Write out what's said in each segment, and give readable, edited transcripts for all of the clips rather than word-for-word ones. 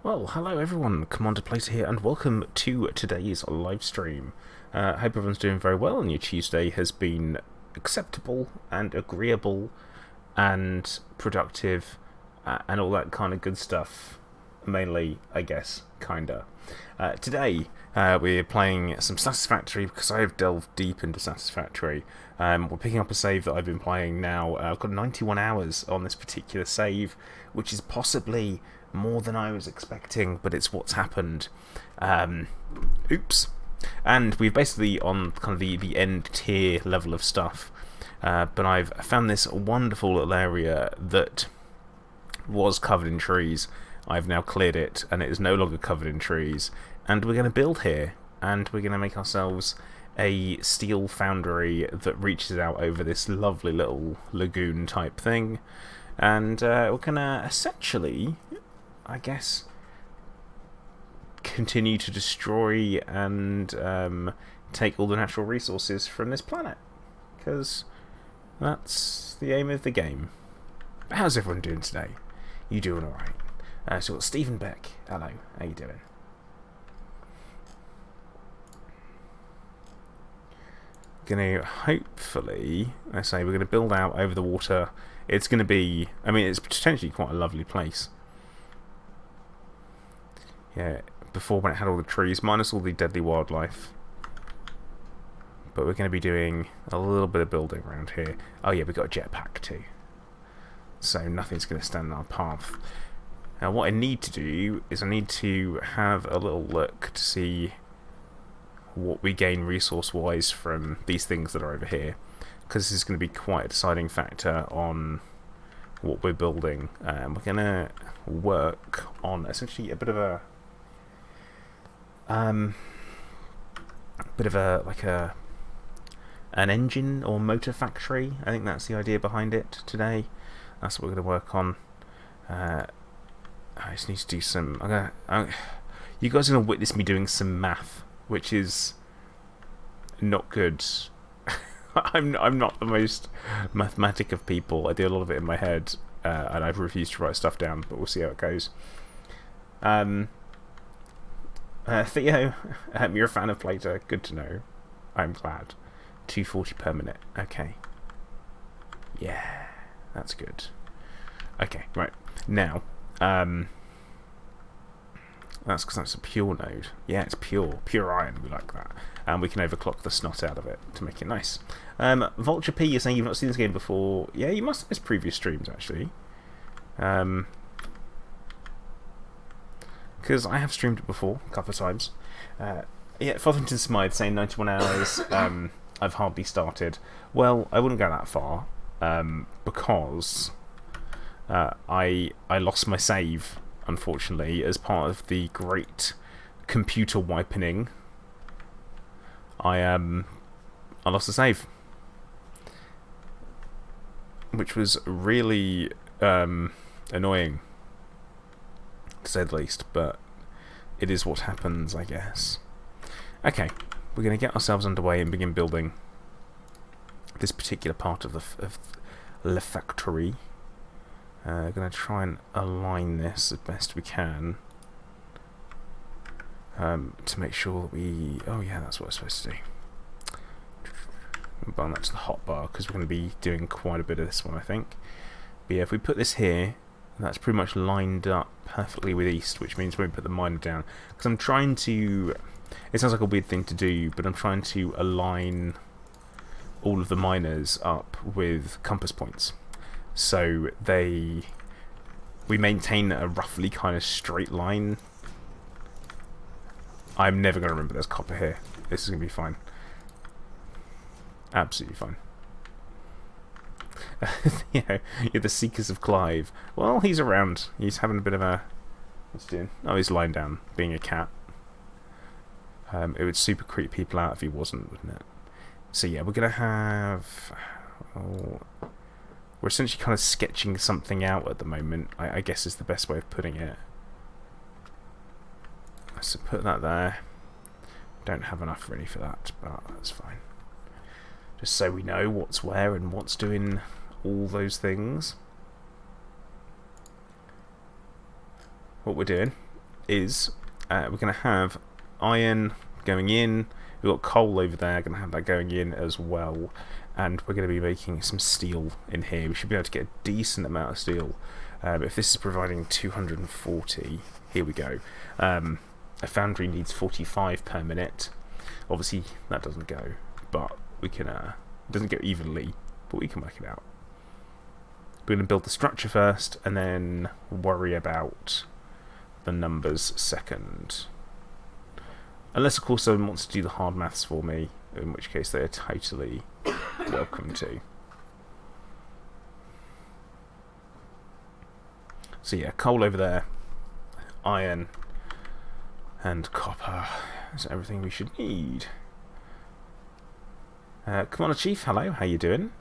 Well, hello everyone, Commander Placer here, and welcome to today's live stream. Hope everyone's doing very well, and your Tuesday has been acceptable and agreeable and productive and all that kind of good stuff. Mainly, I guess, kinda. Today, we're playing some Satisfactory because I have delved deep into Satisfactory. We're picking up a save that I've been playing now. I've got 91 hours on this particular save, which is possibly more than I was expecting, but it's what's happened. Oops. And we're basically on kind of the end tier level of stuff. But I've found this wonderful little area that was covered in trees. I've now cleared it, and it is no longer covered in trees. And we're going to build here, and we're going to make ourselves a steel foundry that reaches out over this lovely little lagoon type thing. And we're going to essentially, I guess, continue to destroy and take all the natural resources from this planet, because that's the aim of the game. But how's everyone doing today? You doing alright? So we've got Stephen Beck. Hello, how you doing? Gonna hopefully, let's say, we're gonna build out over the water. It's gonna be, I mean, it's potentially quite a lovely place. Yeah, before when it had all the trees, minus all the deadly wildlife. But we're going to be doing a little bit of building around here. Oh yeah, we've got a jetpack too. So nothing's going to stand in our path. Now what I need to do is I need to have a little look to see what we gain resource-wise from these things that are over here. Because this is going to be quite a deciding factor on what we're building. We're going to work on essentially a bit of a an engine or motor factory. I think that's the idea behind it today. That's what we're going to work on. I just need to do some. You guys are going to witness me doing some math, which is not good. I'm not the most mathematic of people. I do a lot of it in my head, and I've refused to write stuff down. But we'll see how it goes. Theo, you're a fan of Plato. Good to know. I'm glad. 240 per minute. Okay. Yeah, that's good. Okay, right. Now, that's because that's a pure node. Yeah, it's pure iron. We like that. And we can overclock the snot out of it to make it nice. Vulture P, you're saying you've not seen this game before. Yeah, you must have missed previous streams, actually. Because I have streamed it before a couple of times. Yeah, Fotherington Smythe saying 91 hours. I've hardly started. Well, I wouldn't go that far because I lost my save, unfortunately, as part of the great computer wiping. I lost the save, which was really annoying, to say the least, but it is what happens, I guess. Okay, we're going to get ourselves underway and begin building this particular part of the factory. Going to try and align this as best we can to make sure that we... Oh yeah, that's what we're supposed to do. Button that to the hotbar because we're going to be doing quite a bit of this one, I think. But yeah, if we put this here, that's pretty much lined up perfectly with east, which means when we put the miner down, because I'm trying to... It sounds like a weird thing to do, but I'm trying to align all of the miners up with compass points, so we maintain a roughly kind of straight line. I'm never going to remember there's copper here. This is going to be fine. Absolutely fine. You're the Seekers of Clive. Well, he's around. He's having a bit of a... What's he doing? Oh, he's lying down, being a cat. It would super creep people out if he wasn't, wouldn't it? So yeah, we're going to have... Oh, we're essentially kind of sketching something out at the moment, I guess is the best way of putting it. So put that there. Don't have enough really for that, but that's fine. Just so we know what's where and what's doing all those things. What we're doing is we're going to have iron going in. We've got coal over there, going to have that going in as well. And we're going to be making some steel in here. We should be able to get a decent amount of steel. If this is providing 240, here we go. A foundry needs 45 per minute. Obviously, that doesn't go, but we can. It doesn't go evenly, but we can work it out. We're going to build the structure first, and then worry about the numbers second. Unless, of course, someone wants to do the hard maths for me, in which case they are totally welcome to. So yeah, coal over there, iron, and copper is everything we should need. Commander Chief, hello, how you doing?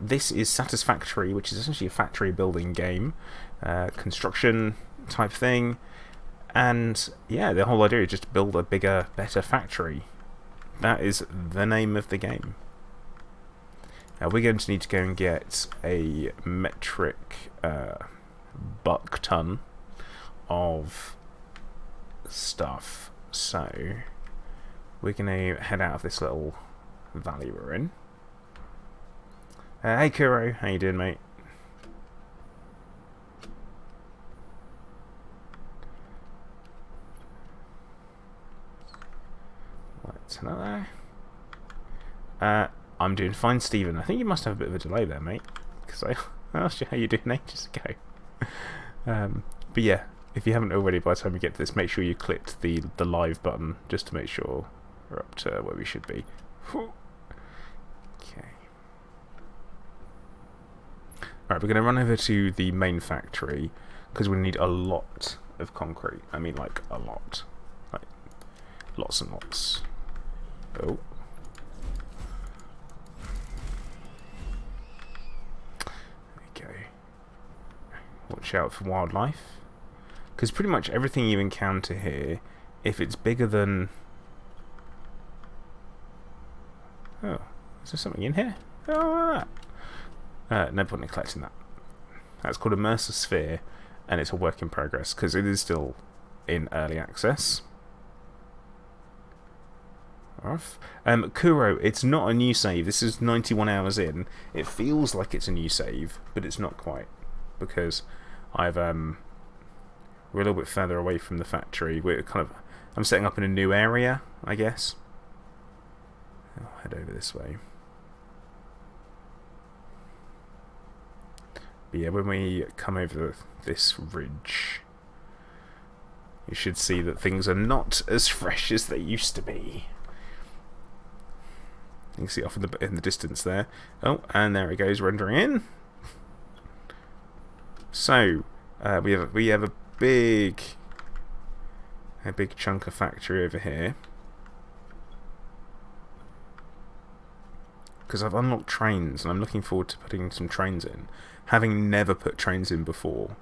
This is Satisfactory, which is essentially a factory building game, construction type thing. And yeah, the whole idea is just to build a bigger, better factory. That is the name of the game. Now we're going to need to go and get a metric buck ton of stuff. So we're going to head out of this little valley we're in. Hey Kuro, how you doing, mate? Hello there. I'm doing fine, Stephen. I think you must have a bit of a delay there, mate, because I asked you how you doing ages ago. But yeah, if you haven't already, by the time you get to this, make sure you click the live button just to make sure we're up to where we should be. Okay. Alright, we're going to run over to the main factory because we need a lot of concrete. I mean, like, a lot. Like, lots and lots. Oh. There we go. Watch out for wildlife. Because pretty much everything you encounter here, if it's bigger than... Oh, is there something in here? Oh, no point in collecting that. That's called a Mercer Sphere, and it's a work in progress, because it is still in early access. Kuro, it's not a new save. This is 91 hours in. It feels like it's a new save, but it's not quite, because we're a little bit further away from the factory. I'm setting up in a new area, I guess. I'll head over this way. But yeah, when we come over this ridge, you should see that things are not as fresh as they used to be. You can see off in the distance there. Oh, and there it goes, rendering in. So we have a big chunk of factory over here. Because I've unlocked trains, and I'm looking forward to putting some trains in. Having never put trains in before,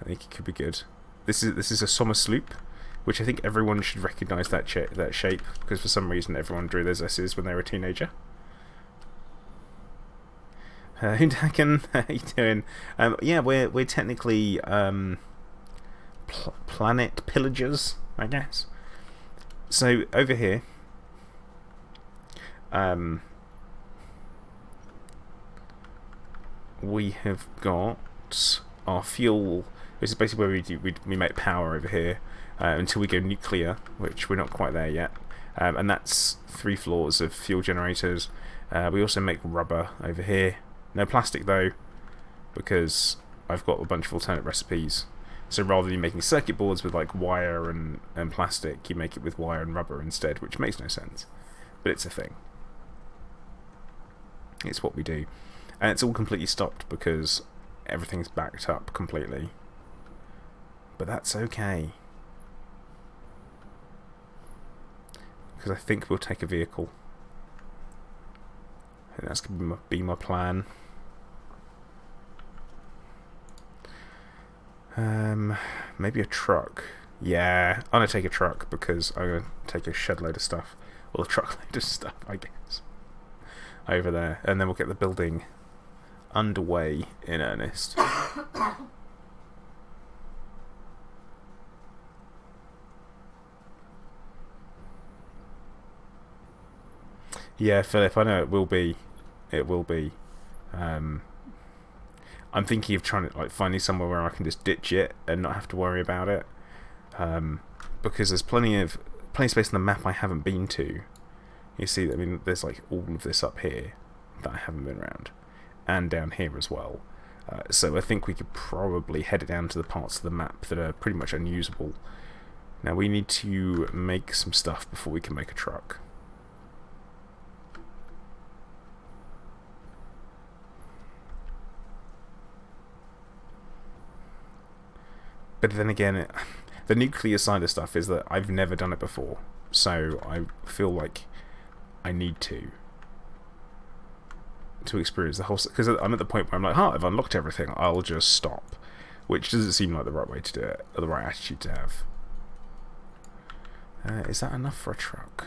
I think it could be good. This is a summer sloop, which I think everyone should recognise that shape, because for some reason everyone drew those S's when they were a teenager. Hundaken, how you doing? Yeah, we're technically planet pillagers, I guess. So over here, we have got our fuel. This is basically where we make power over here until we go nuclear, which we're not quite there yet. And that's 3 floors of fuel generators. We also make rubber over here. No plastic though, because I've got a bunch of alternate recipes. So rather than making circuit boards with like wire and plastic, you make it with wire and rubber instead, which makes no sense. But it's a thing. It's what we do. And it's all completely stopped because everything's backed up completely. But that's okay. Because I think we'll take a vehicle. I think that's going to be my plan. Maybe a truck. Yeah, I'm going to take a truck because I'm going to take a shed load of stuff. Or a truckload of stuff, I guess. Over there. And then we'll get the building underway in earnest. Yeah, Philip, I know it will be. It will be. Um, I'm thinking of trying to like finding somewhere where I can just ditch it and not have to worry about it. Because there's plenty of space on the map I haven't been to. You see, I mean, there's like all of this up here that I haven't been around, and down here as well. So I think we could probably head it down to the parts of the map that are pretty much unusable. Now we need to make some stuff before we can make a truck. But then again, the nuclear side of stuff is that I've never done it before, so I feel like I need to experience the whole. Because I'm at the point where I'm like, I've unlocked everything. I'll just stop, which doesn't seem like the right way to do it, or the right attitude to have. Is that enough for a truck?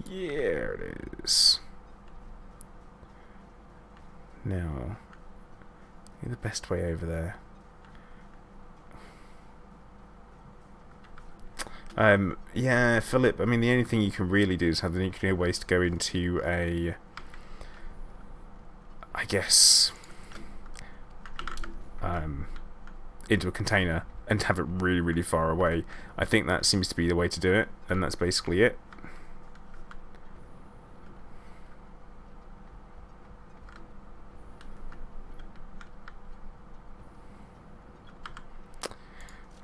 Yeah, it is. Now, the best way over there. Yeah, Philip, I mean, the only thing you can really do is have the nuclear waste go into a, I guess, into a container and have it really, really far away. I think that seems to be the way to do it, and that's basically it.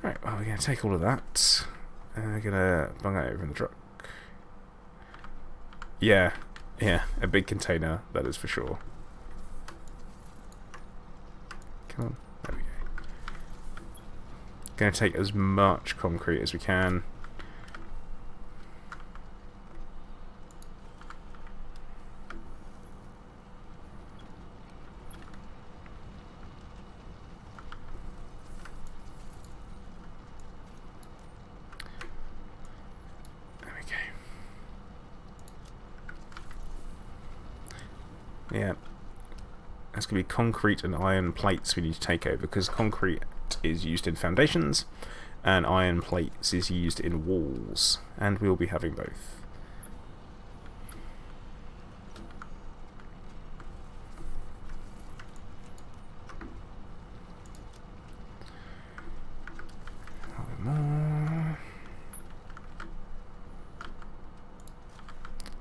Right, well, we're going to take all of that. We're going to bung it over in the truck. Yeah, a big container, that is for sure. Come on, there we go. Going to take as much concrete as we can. Yeah, that's going to be concrete and iron plates we need to take over, because concrete is used in foundations and iron plates is used in walls, and we'll be having both. More.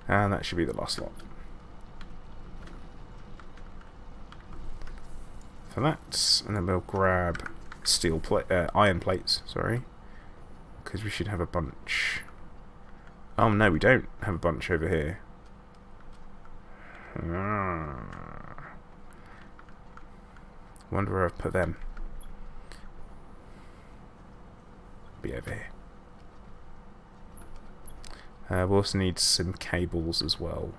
And that should be the last lot. For that, and then we'll grab iron plates, sorry, because we should have a bunch. Oh no, we don't have a bunch over here. Wonder where I've put them. Be over here. We also need some cables as well.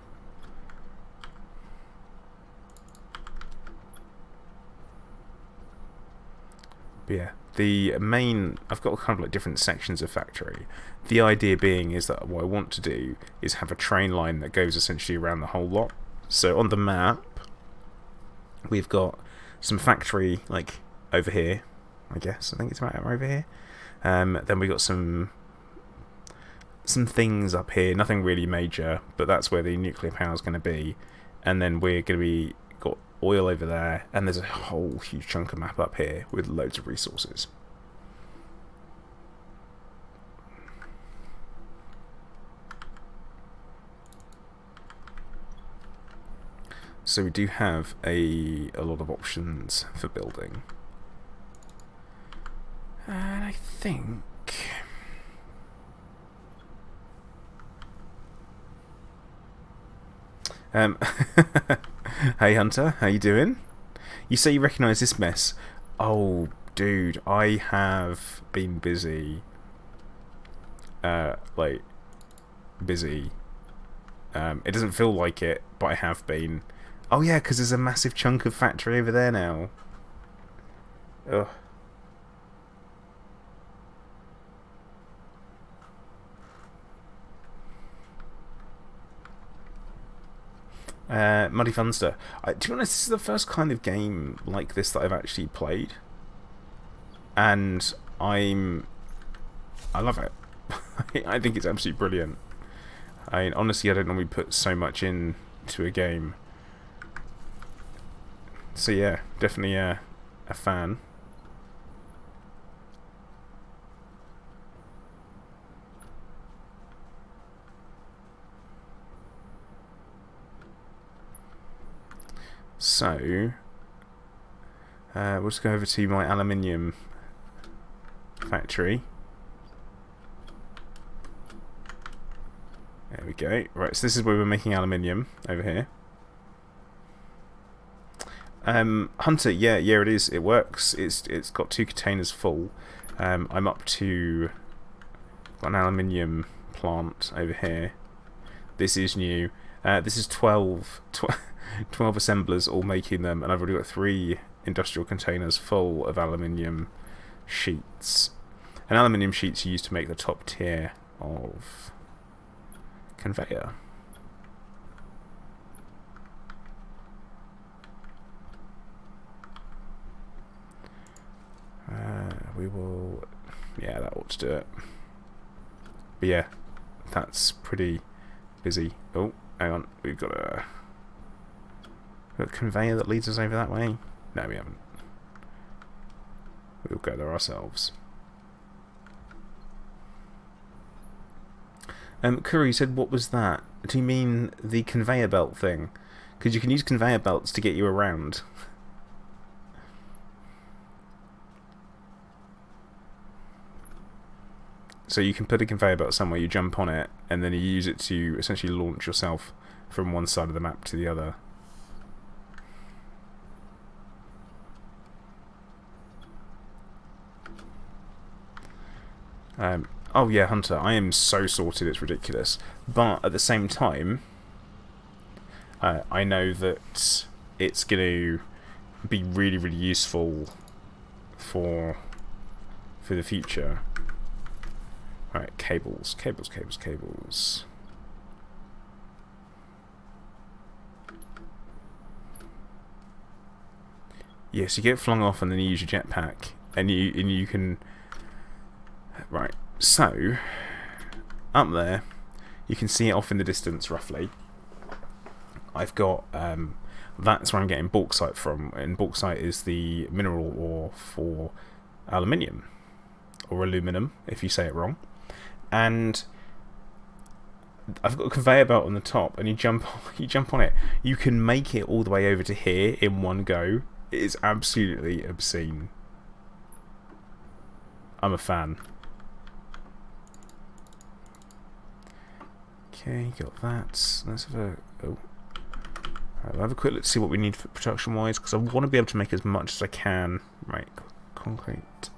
Yeah, the main, I've got kind of like different sections of factory. The idea being is that what I want to do is have a train line that goes essentially around the whole lot. So on the map, we've got some factory like over here, I guess. I think it's right over here. Then we got some things up here, nothing really major, but that's where the nuclear power is going to be. And then we're going to be got oil over there, and there's a whole huge chunk of map up here with loads of resources. So we do have a lot of options for building. And I think hey Hunter, how you doing? You say you recognise this mess. Oh, dude, I have been busy. Busy. It doesn't feel like it, but I have been. Oh yeah, because there's a massive chunk of factory over there now. Ugh. Muddy Funster. To be honest, this is the first kind of game like this that I've actually played, and I love it. I think it's absolutely brilliant. I mean, honestly, I don't normally put so much into a game. So yeah, definitely a fan. So, we'll just go over to my aluminium factory. There we go. Right, so this is where we're making aluminium over here. Hunter, yeah, it is. It works. It's got 2 containers full. I'm up to got an aluminium plant over here. This is new. This is 12 assemblers all making them, and I've already got 3 industrial containers full of aluminium sheets. And aluminium sheets are used to make the top tier of conveyor. We will... yeah, that ought to do it. But yeah, that's pretty busy. Oh, hang on, we've got a conveyor that leads us over that way? No, we haven't. We'll go there ourselves. Curry said, what was that? Do you mean the conveyor belt thing? Because you can use conveyor belts to get you around. So you can put a conveyor belt somewhere, you jump on it, and then you use it to essentially launch yourself from one side of the map to the other. Oh yeah, Hunter, I am so sorted, it's ridiculous. But at the same time, I know that it's going to be really, really useful for the future. Right, cables. Yes, you get flung off and then you use your jetpack, and you can. Right, so up there, you can see it off in the distance roughly. I've got that's where I'm getting bauxite from, and bauxite is the mineral ore for aluminium, or aluminum if you say it wrong. And I've got a conveyor belt on the top, and you jump on it. You can make it all the way over to here in one go. It is absolutely obscene. I'm a fan. Okay, got that. Let's have a... oh. Right, we'll have a quick look to see what we need for production-wise, because I want to be able to make as much as I can. Right, concrete.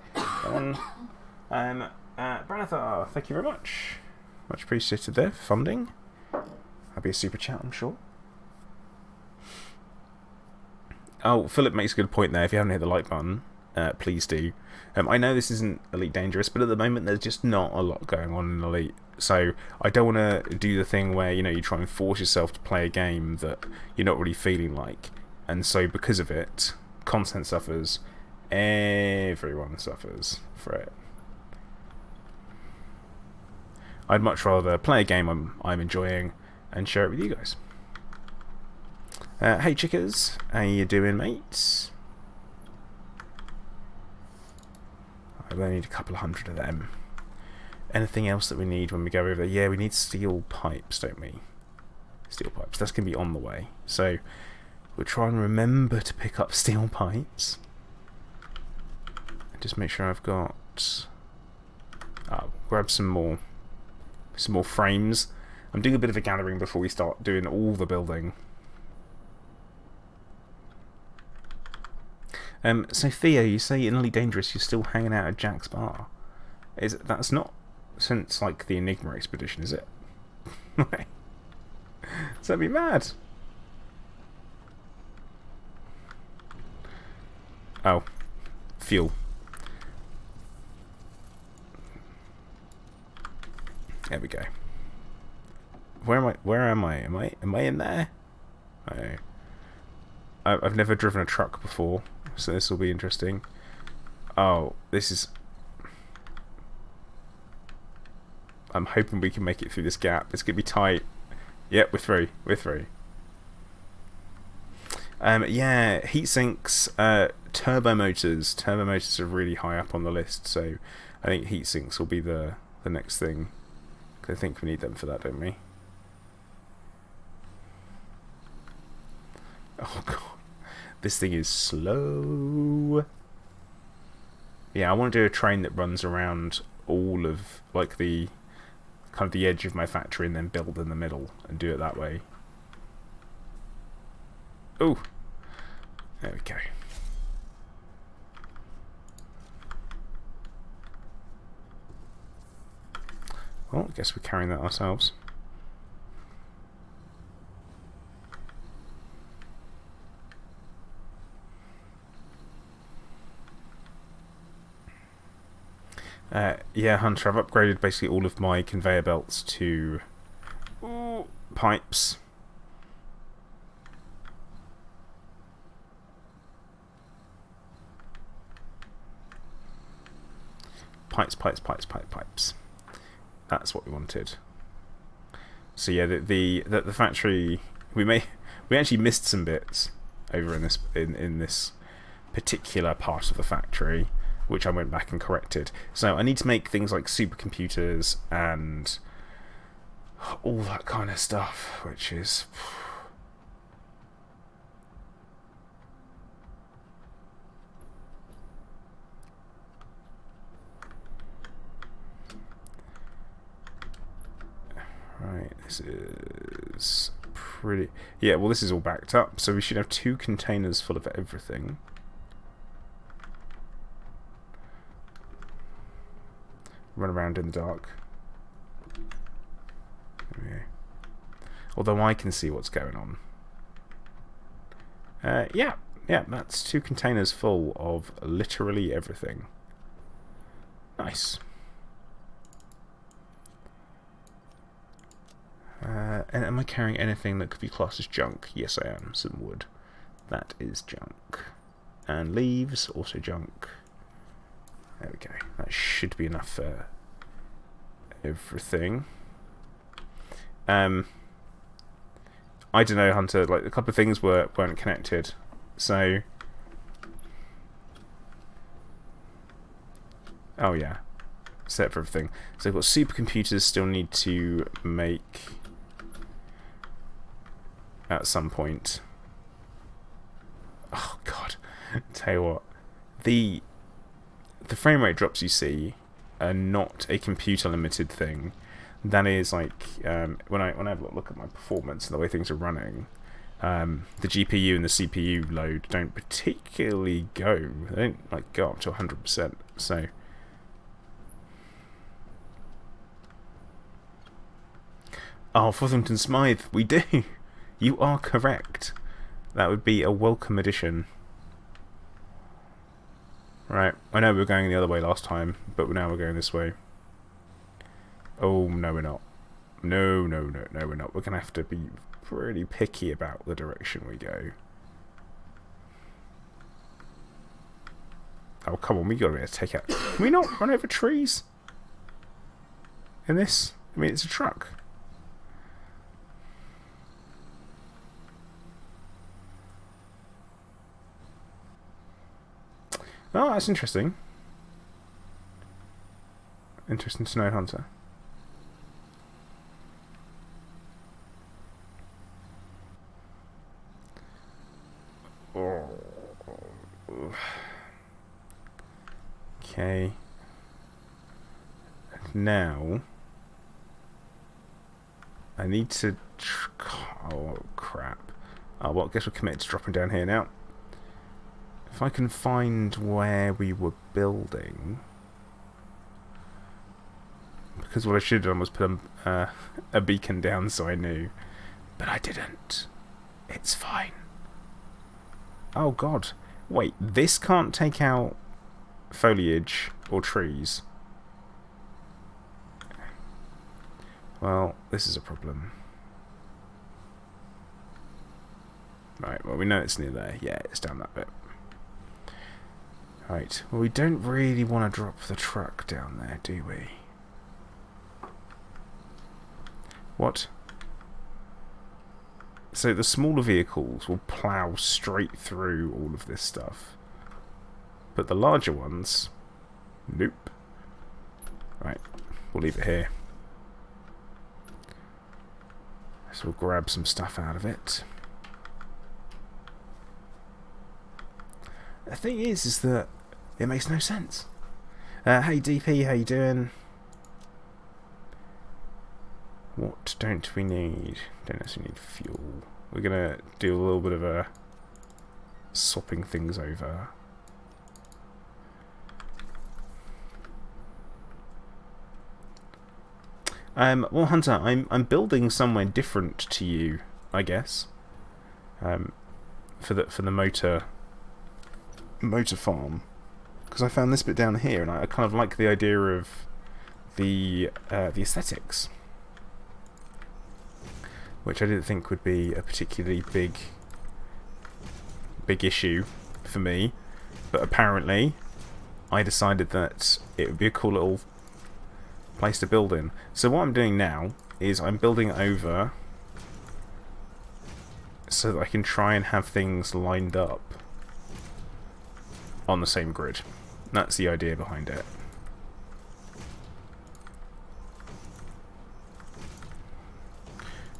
Branathar, thank you very much. Much appreciated there for funding. That'll be a super chat, I'm sure. Oh, Philip makes a good point there. If you haven't hit the like button, please do. I know this isn't Elite Dangerous, but at the moment there's just not a lot going on in Elite. So I don't want to do the thing where, you know, you try and force yourself to play a game that you're not really feeling like. And so because of it, content suffers. Everyone suffers for it. I'd much rather play a game I'm enjoying and share it with you guys. Hey chickers, how you doing, mates? I only need a couple of hundred of them. Anything else that we need when we go over there? Yeah, we need steel pipes, don't we? Steel pipes. That's going to be on the way. So we'll try and remember to pick up steel pipes. Just make sure I've got... grab some more frames. I'm doing a bit of a gathering before we start doing all the building. So Theo, you say in Elite Dangerous you're still hanging out at Jack's bar. That's not since like the Enigma expedition, is it? Does that be mad? Oh, fuel. There we go. Where am I? Am I in there? I've never driven a truck before, so this will be interesting. Oh, this is... I'm hoping we can make it through this gap. It's going to be tight. Yep, we're through. We're through. Yeah, heat sinks, turbo motors. Turbo motors are really high up on the list, so I think heat sinks will be the next thing. Because I think we need them for that, don't we? Oh god, this thing is slow. Yeah, I want to do a train that runs around all of like the kind of the edge of my factory and then build in the middle and do it that way. Oh, there we go. Well, I guess we're carrying that ourselves. Yeah, Hunter, I've upgraded basically all of my conveyor belts to pipes. Pipes. That's what we wanted. So yeah, the factory we actually missed some bits over in this particular part of the factory, which I went back and corrected. So I need to make things like supercomputers and all that kind of stuff, which is right. This is pretty. Yeah, well, this is all backed up, so we should have 2 containers full of everything. Run around in the dark. There we go. Although I can see what's going on. Yeah, that's 2 containers full of literally everything. Nice. And am I carrying anything that could be classed as junk? Yes, I am. Some wood. That is junk. And leaves, also junk. There we go. That should be enough for everything. I don't know, Hunter. Like a couple of things weren't connected, so. Oh yeah, set for everything. So we've got supercomputers. Still need to make at some point. Oh god, tell you what, the frame rate drops you see are not a computer limited thing. That is like when I have a look at my performance and the way things are running, the GPU and the CPU load don't particularly go. They don't like go up to 100%. So Fothington Smythe, we do. You are correct. That would be a welcome addition. Right, I know we were going the other way last time, but now we're going this way. Oh, no we're not. No, we're not. We're going to have to be pretty picky about the direction we go. Oh, come on, we got to be able to take out... Can we not run over trees? In this? I mean, it's a truck. Oh, that's interesting. Interesting to know, Hunter. Oh. Okay. Now, I need to... Oh, crap. Oh, well, I guess we're committed to dropping down here now. If I can find where we were building... Because what I should have done was put a beacon down so I knew. But I didn't. It's fine. Oh god. Wait, this can't take out foliage or trees. Well, this is a problem. Right, well we know it's near there. Yeah, it's down that bit. Right, well we don't really want to drop the truck down there, do we? What? So the smaller vehicles will plough straight through all of this stuff. But the larger ones... Nope. Right, we'll leave it here. So we'll grab some stuff out of it. The thing is that it makes no sense. Hey DP, how you doing? What don't we need? Don't actually need fuel. We're gonna do a little bit of a swapping things over. Well, Hunter, I'm building somewhere different to you, I guess. For the motor farm, because I found this bit down here, and I kind of like the idea of the aesthetics, which I didn't think would be a particularly big issue for me, but apparently I decided that it would be a cool little place to build in. So what I'm doing now is I'm building over so that I can try and have things lined up on the same grid. That's the idea behind it.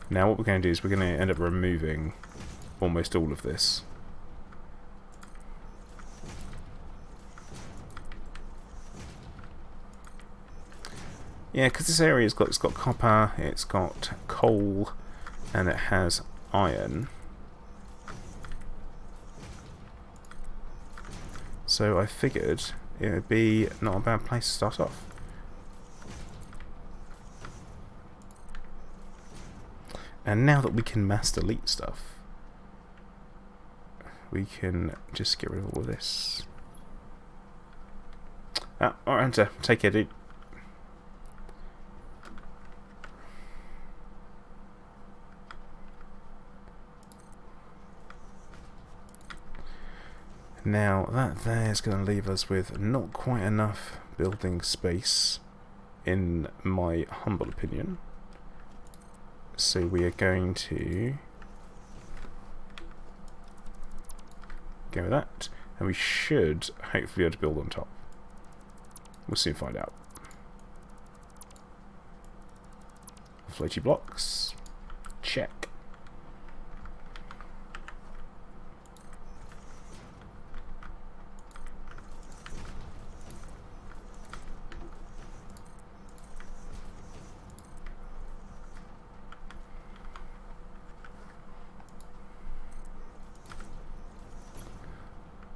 Now what we're going to do is we're going to end up removing almost all of this. Yeah, because this area's got, it's got copper, it's got coal, and it has iron. So I figured it would be not a bad place to start off. And now that we can mass delete stuff, we can just get rid of all of this. Ah, alright, Hunter, take care, dude. Now, that there is going to leave us with not quite enough building space, in my humble opinion. So we are going to go with that, and we should hopefully be able to build on top. We'll soon find out. Floaty blocks. Check.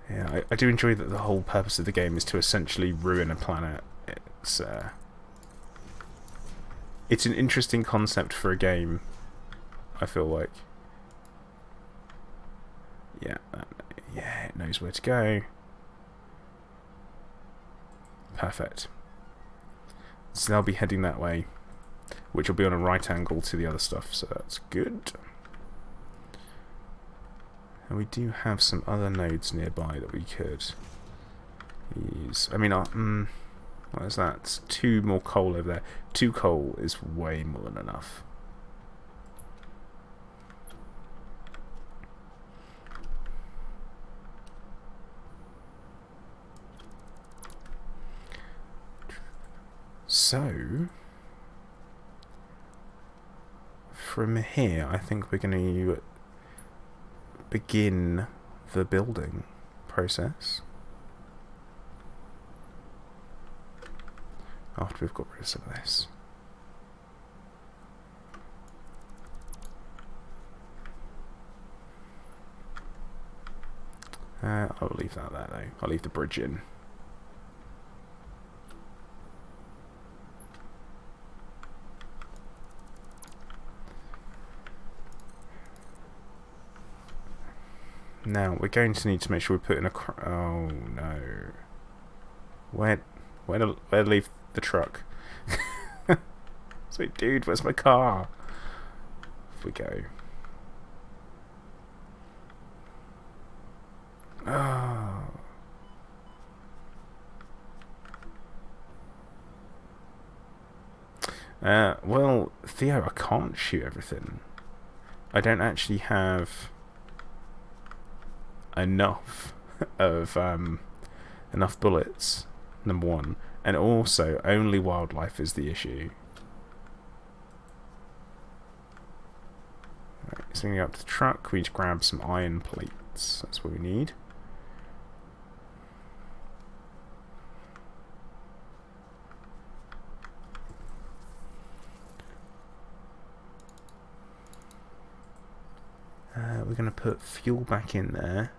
Yeah, I do enjoy that the whole purpose of the game is to essentially ruin a planet. It's an interesting concept for a game, I feel like. Yeah, it knows where to go. Perfect. So they'll be heading that way, which will be on a right angle to the other stuff, so that's good. And we do have some other nodes nearby that we could use. I mean, what is that? It's 2 more coal over there. 2 coal is way more than enough. So, from here, I think we're going to begin the building process after we've got rid of some of this. I'll leave that there though. I'll leave the bridge in. Now we're going to need to make sure we put in a. Oh no! Where to leave the truck? So, dude, where's my car? Off we go. Oh. Well, Theo, I can't shoot everything. I don't actually have enough of enough bullets, number one, and also only wildlife is the issue. Right, so we go up to the truck, we need to grab some iron plates, that's what we need. We're going to put fuel back in there.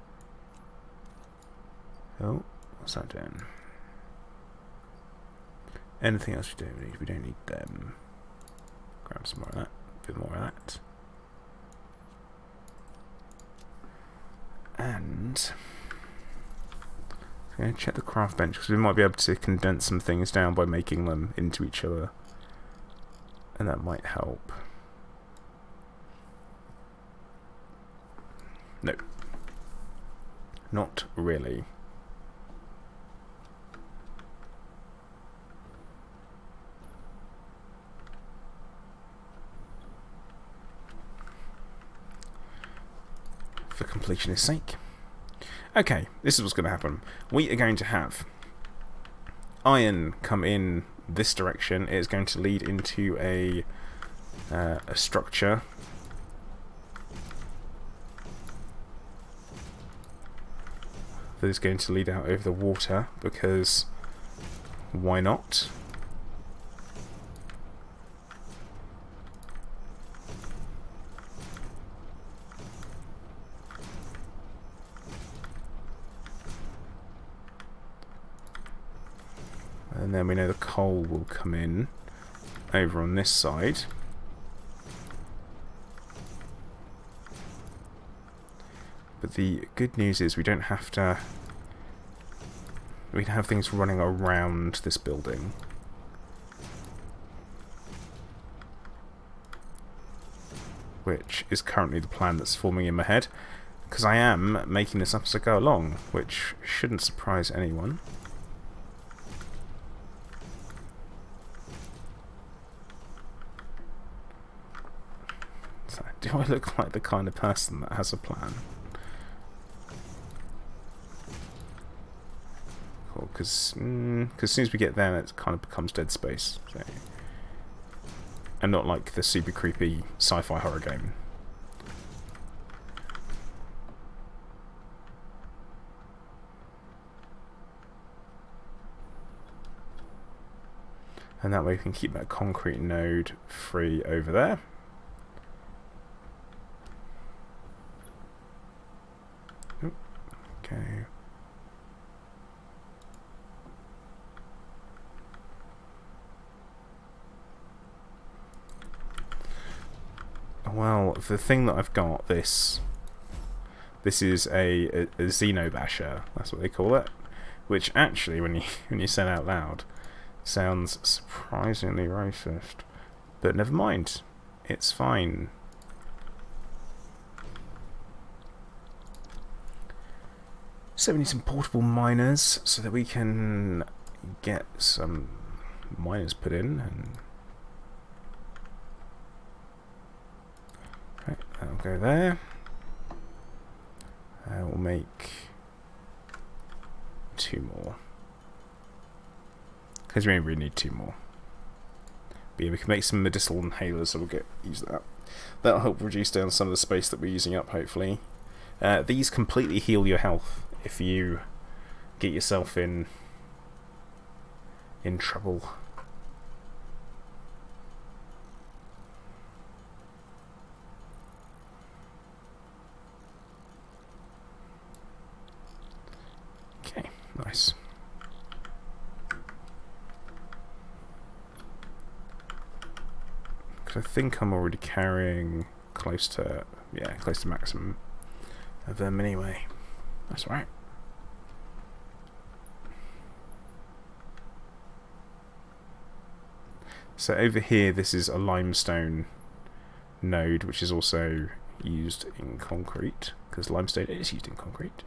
Oh, what's that doing? Anything else we don't need? We don't need them. Grab some more of that. A bit more of that. And I'm going to check the craft bench because we might be able to condense some things down by making them into each other. And that might help. No. Not really. For completionist sake. Okay, this is what's going to happen. We are going to have iron come in this direction. It is going to lead into a structure. That is going to lead out over the water, because why not? And then we know the coal will come in over on this side. But the good news is we don't have to... We can have things running around this building. Which is currently the plan that's forming in my head. Because I am making this up as I go along, which shouldn't surprise anyone. So, do I look like the kind of person that has a plan? Because as soon as we get there, it kind of becomes dead space. So. And not like the super creepy sci-fi horror game. And that way we can keep that concrete node free over there. Okay. Well, the thing that I've got, this is a Xenobasher, that's what they call it, which actually, when you say it out loud, sounds surprisingly racist. But never mind, it's fine. So we need some portable miners so that we can get some miners put in. And right, that'll go there. We'll make 2 more. Because we really need 2 more. But yeah, we can make some medicinal inhalers, so we'll use that. That'll help reduce down some of the space that we're using up, hopefully. These completely heal your health if you get yourself in trouble. Okay, nice. Because I think I'm already carrying close to maximum of them anyway. That's right. So over here, this is a limestone node, which is also used in concrete, because limestone is used in concrete.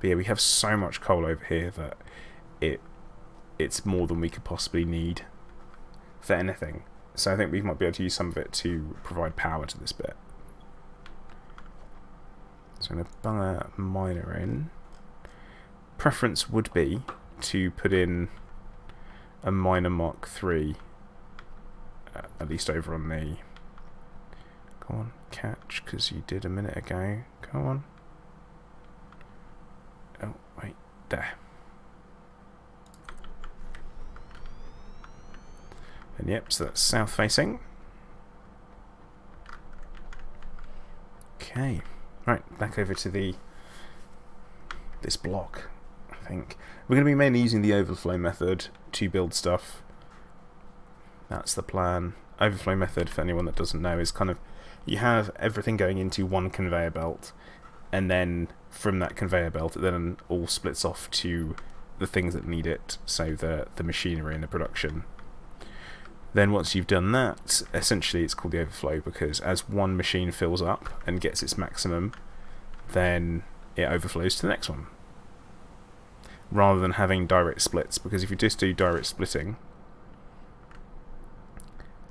But yeah, we have so much coal over here that it's more than we could possibly need. for anything. So I think we might be able to use some of it to provide power to this bit. So I'm going to bung a miner in. Preference would be to put in a miner Mark III, at least over on the... Go on, catch, because you did a minute ago. Go on. Oh, wait, there. And yep, so that's south facing. Okay, right, back over to this block, I think. We're going to be mainly using the overflow method to build stuff. That's the plan. Overflow method, for anyone that doesn't know, is kind of, you have everything going into one conveyor belt, and then from that conveyor belt it then all splits off to the things that need it, so the machinery and the production. Then once you've done that, essentially it's called the overflow, because as one machine fills up and gets its maximum, then it overflows to the next one. Rather than having direct splits, because if you just do direct splitting,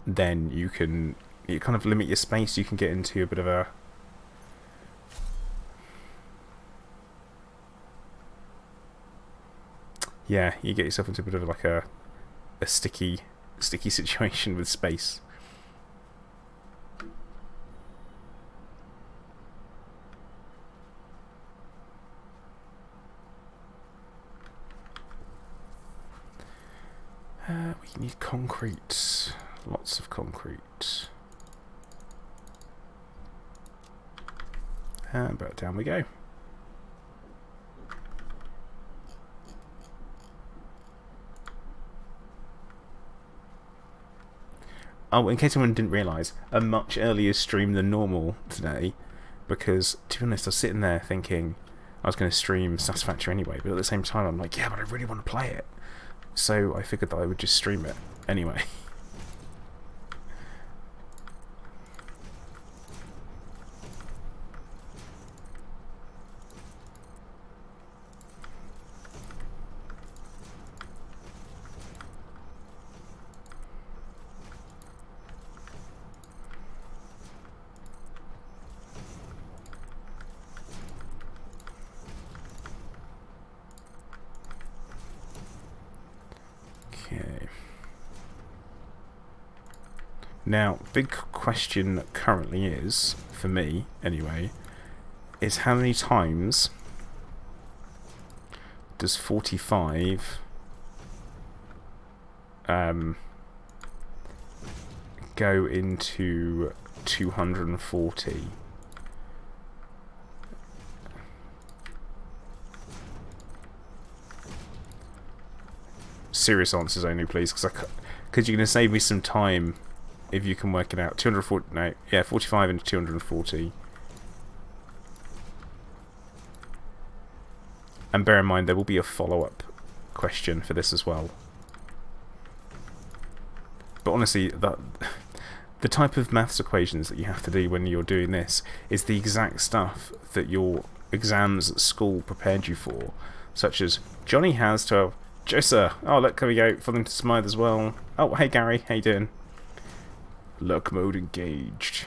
then you kind of limit your space. You can get into a bit of a... Yeah, you get yourself into a bit of like a sticky situation with space. We need concrete, lots of concrete. And but down we go. Oh, in case anyone didn't realise, a much earlier stream than normal today, because, to be honest, I was sitting there thinking I was going to stream Satisfactory anyway, but at the same time I'm like, yeah, but I really want to play it. So I figured that I would just stream it anyway. Now, big question currently is, for me anyway, is how many times does 45 go into 240? Serious answers only, please, because you're going to save me some time if you can work it out. 240, no, yeah, 45 into 240. And bear in mind, there will be a follow-up question for this as well. But honestly, the type of maths equations that you have to do when you're doing this is the exact stuff that your exams at school prepared you for, such as Johnny has 12. Josa, oh look, here we go, for them to smile as well. Oh, hey Gary, how you doing? Luck mode engaged.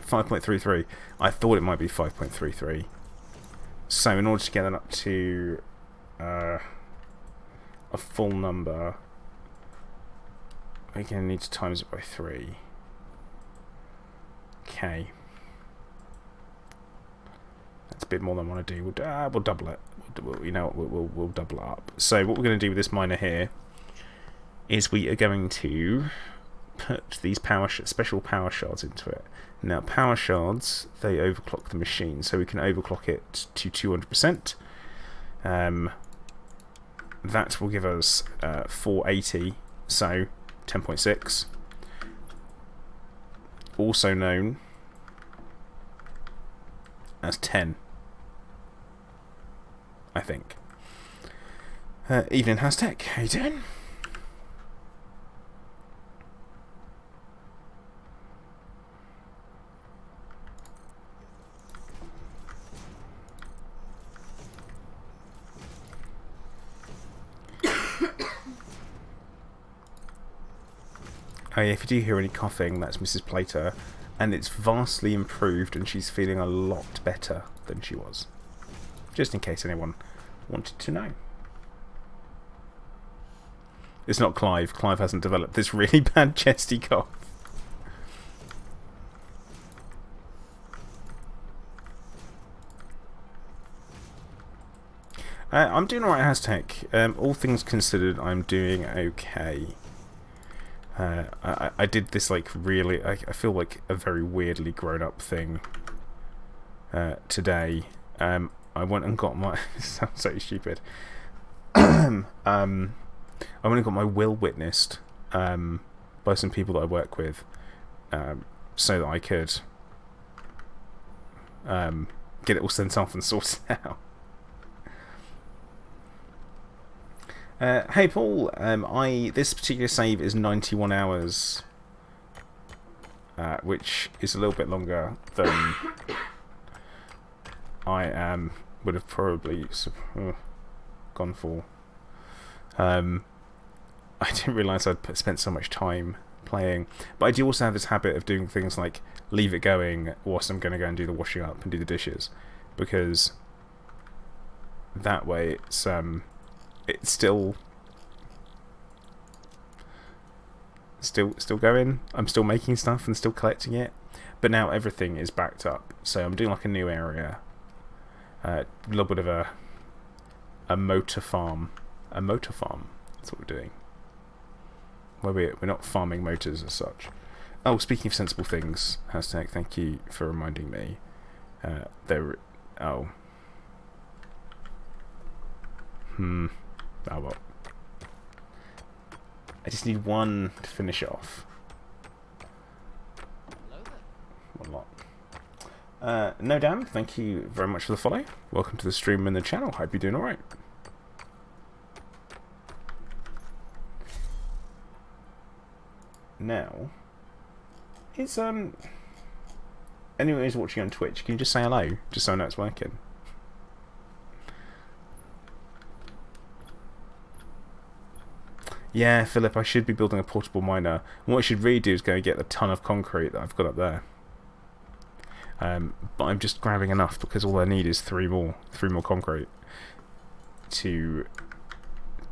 5.33. I thought it might be 5.33. So in order to get that up to a full number, we're going to need to times it by 3. Okay. That's a bit more than I want to do. We'll double it. We'll double it up. So what we're going to do with this miner here is we are going to put these special power shards into it. Now, power shards, they overclock the machine, so we can overclock it to 200%. That will give us 480, so 10.6. Also known as 10, I think. Evening Hashtag, how you doing? Oh yeah, if you do hear any coughing, that's Mrs. Plater, and it's vastly improved, and she's feeling a lot better than she was. Just in case anyone wanted to know. It's not Clive. Clive hasn't developed this really bad chesty cough. I'm doing alright, Aztec. All things considered, I'm doing okay. I did this like really, I feel like a very weirdly grown up thing today. I went and got my, this sounds so stupid. I went and got my will witnessed by some people that I work with, so that I could get it all sent off and sorted out. Hey Paul, this particular save is 91 hours, which is a little bit longer than I would have probably gone for. I didn't realise I'd spent so much time playing, but I do also have this habit of doing things like leave it going whilst I'm going to go and do the washing up and do the dishes, because that way it's still going. I'm still making stuff and still collecting it, but now everything is backed up. So I'm doing like a new area, a little bit of a motor farm. That's what we're doing. Where we're not farming motors as such. Oh, speaking of sensible things, hashtag thank you for reminding me. Oh well. I just need one to finish off. One lot. No damn, thank you very much for the follow. Welcome to the stream and the channel. Hope you're doing alright. Now, is anyone who's watching on Twitch, can you just say hello, just so I know it's working? Yeah, Philip, I should be building a portable miner. And what I should really do is go and get the ton of concrete that I've got up there. But I'm just grabbing enough because all I need is three more concrete to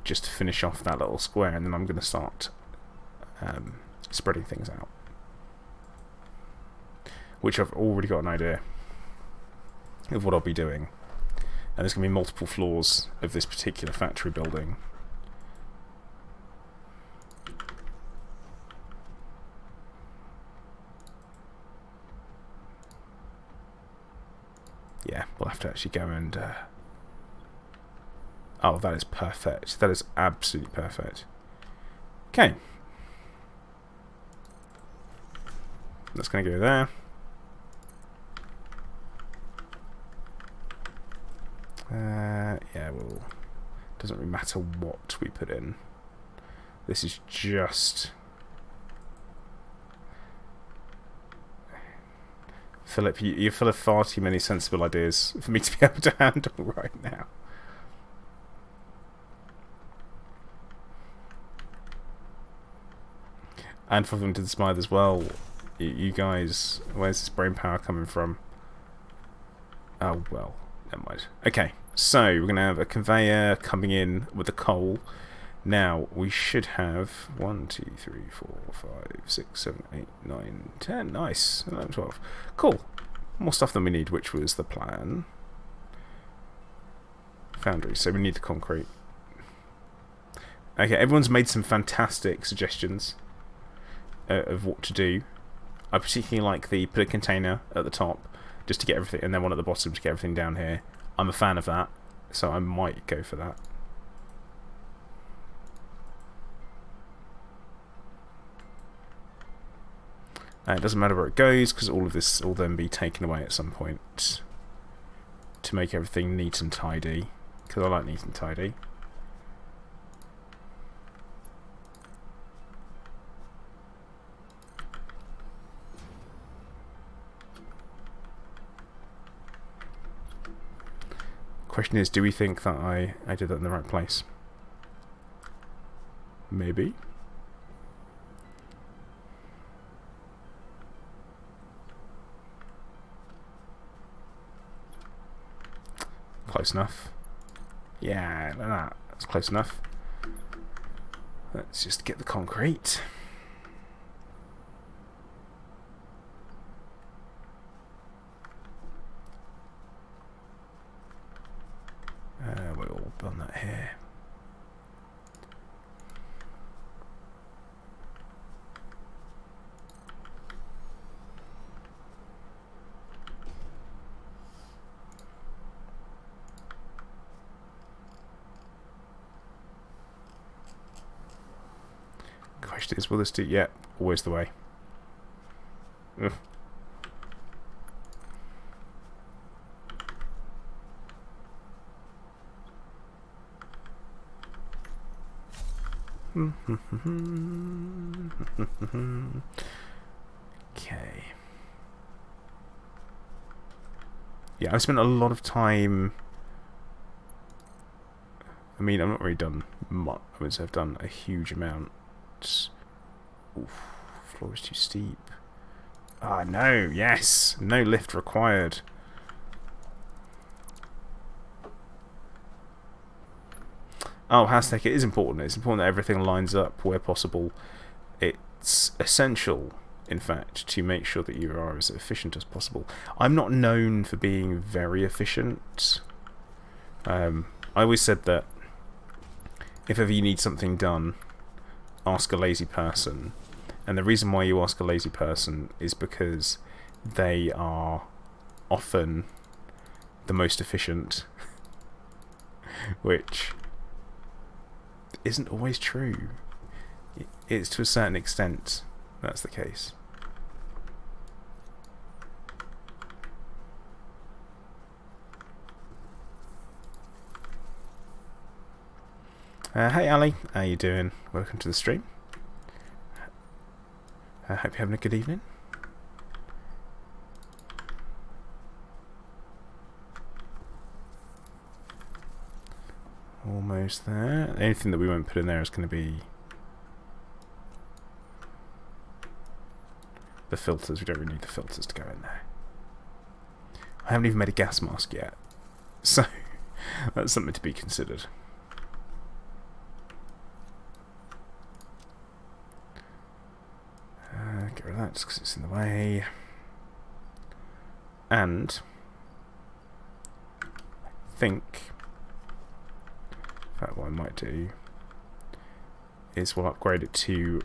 just finish off that little square, and then I'm going to start spreading things out. Which I've already got an idea of what I'll be doing. And there's going to be multiple floors of this particular factory building. Yeah, we'll have to actually go and... Oh, that is perfect. That is absolutely perfect. Okay. That's going to go there. Yeah, well, doesn't really matter what we put in. This is just... Philip, you're full of far too many sensible ideas for me to be able to handle right now. And for them to inspire as well. You guys, where's this brain power coming from? Oh, well, never mind. Okay, so we're going to have a conveyor coming in with the coal. Now, we should have 1, 2, 3, 4, 5, 6, 7, 8, 9, 10. Nice. 11, 12. Cool. More stuff than we need, which was the plan. Foundry. So we need the concrete. Okay, everyone's made some fantastic suggestions of what to do. I particularly like the put a container at the top just to get everything, and then one at the bottom to get everything down here. I'm a fan of that, so I might go for that. It doesn't matter where it goes, because all of this will then be taken away at some point to make everything neat and tidy, because I like neat and tidy. Question is, do we think that I did that in the right place? Maybe. close enough. Yeah, like that. That's close enough. Let's just get the concrete. We'll build that here. Question is, will this do? Yeah, always the way. Ugh. Okay. Yeah, I spent a lot of time. I mean, I'm not really done much. I would say I've done a huge amount. Oof, floor is too steep. Ah, no, yes, no lift required. Oh, hashtag, it is important. It's important that everything lines up where possible. It's essential, in fact, to make sure that you are as efficient as possible. I'm not known for being very efficient. I always said that if ever you need something done, ask a lazy person. And the reason why you ask a lazy person is because they are often the most efficient, which isn't always true. It's to a certain extent that's the case. Hey Ali, how you doing? Welcome to the stream. I hope you're having a good evening. Almost there. Anything that we won't put in there is going to be the filters. We don't really need the filters to go in there. I haven't even made a gas mask yet, so that's something to be considered. Get rid of that just because it's in the way. And I think, in fact, what I might do is we'll upgrade it to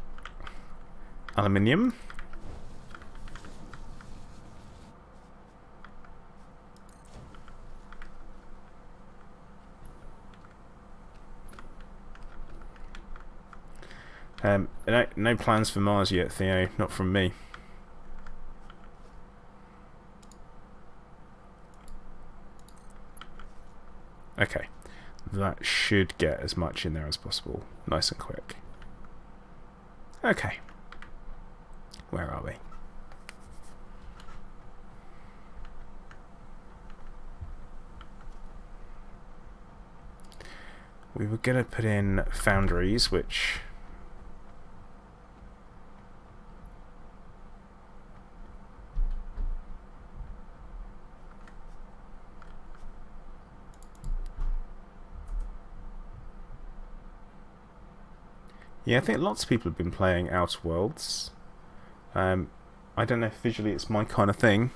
aluminium. No plans for Mars yet, Theo. Not from me. Okay. That should get as much in there as possible. Nice and quick. Okay. Where are we? We were going to put in foundries, which... Yeah, I think lots of people have been playing Outer Worlds. I don't know if visually it's my kind of thing.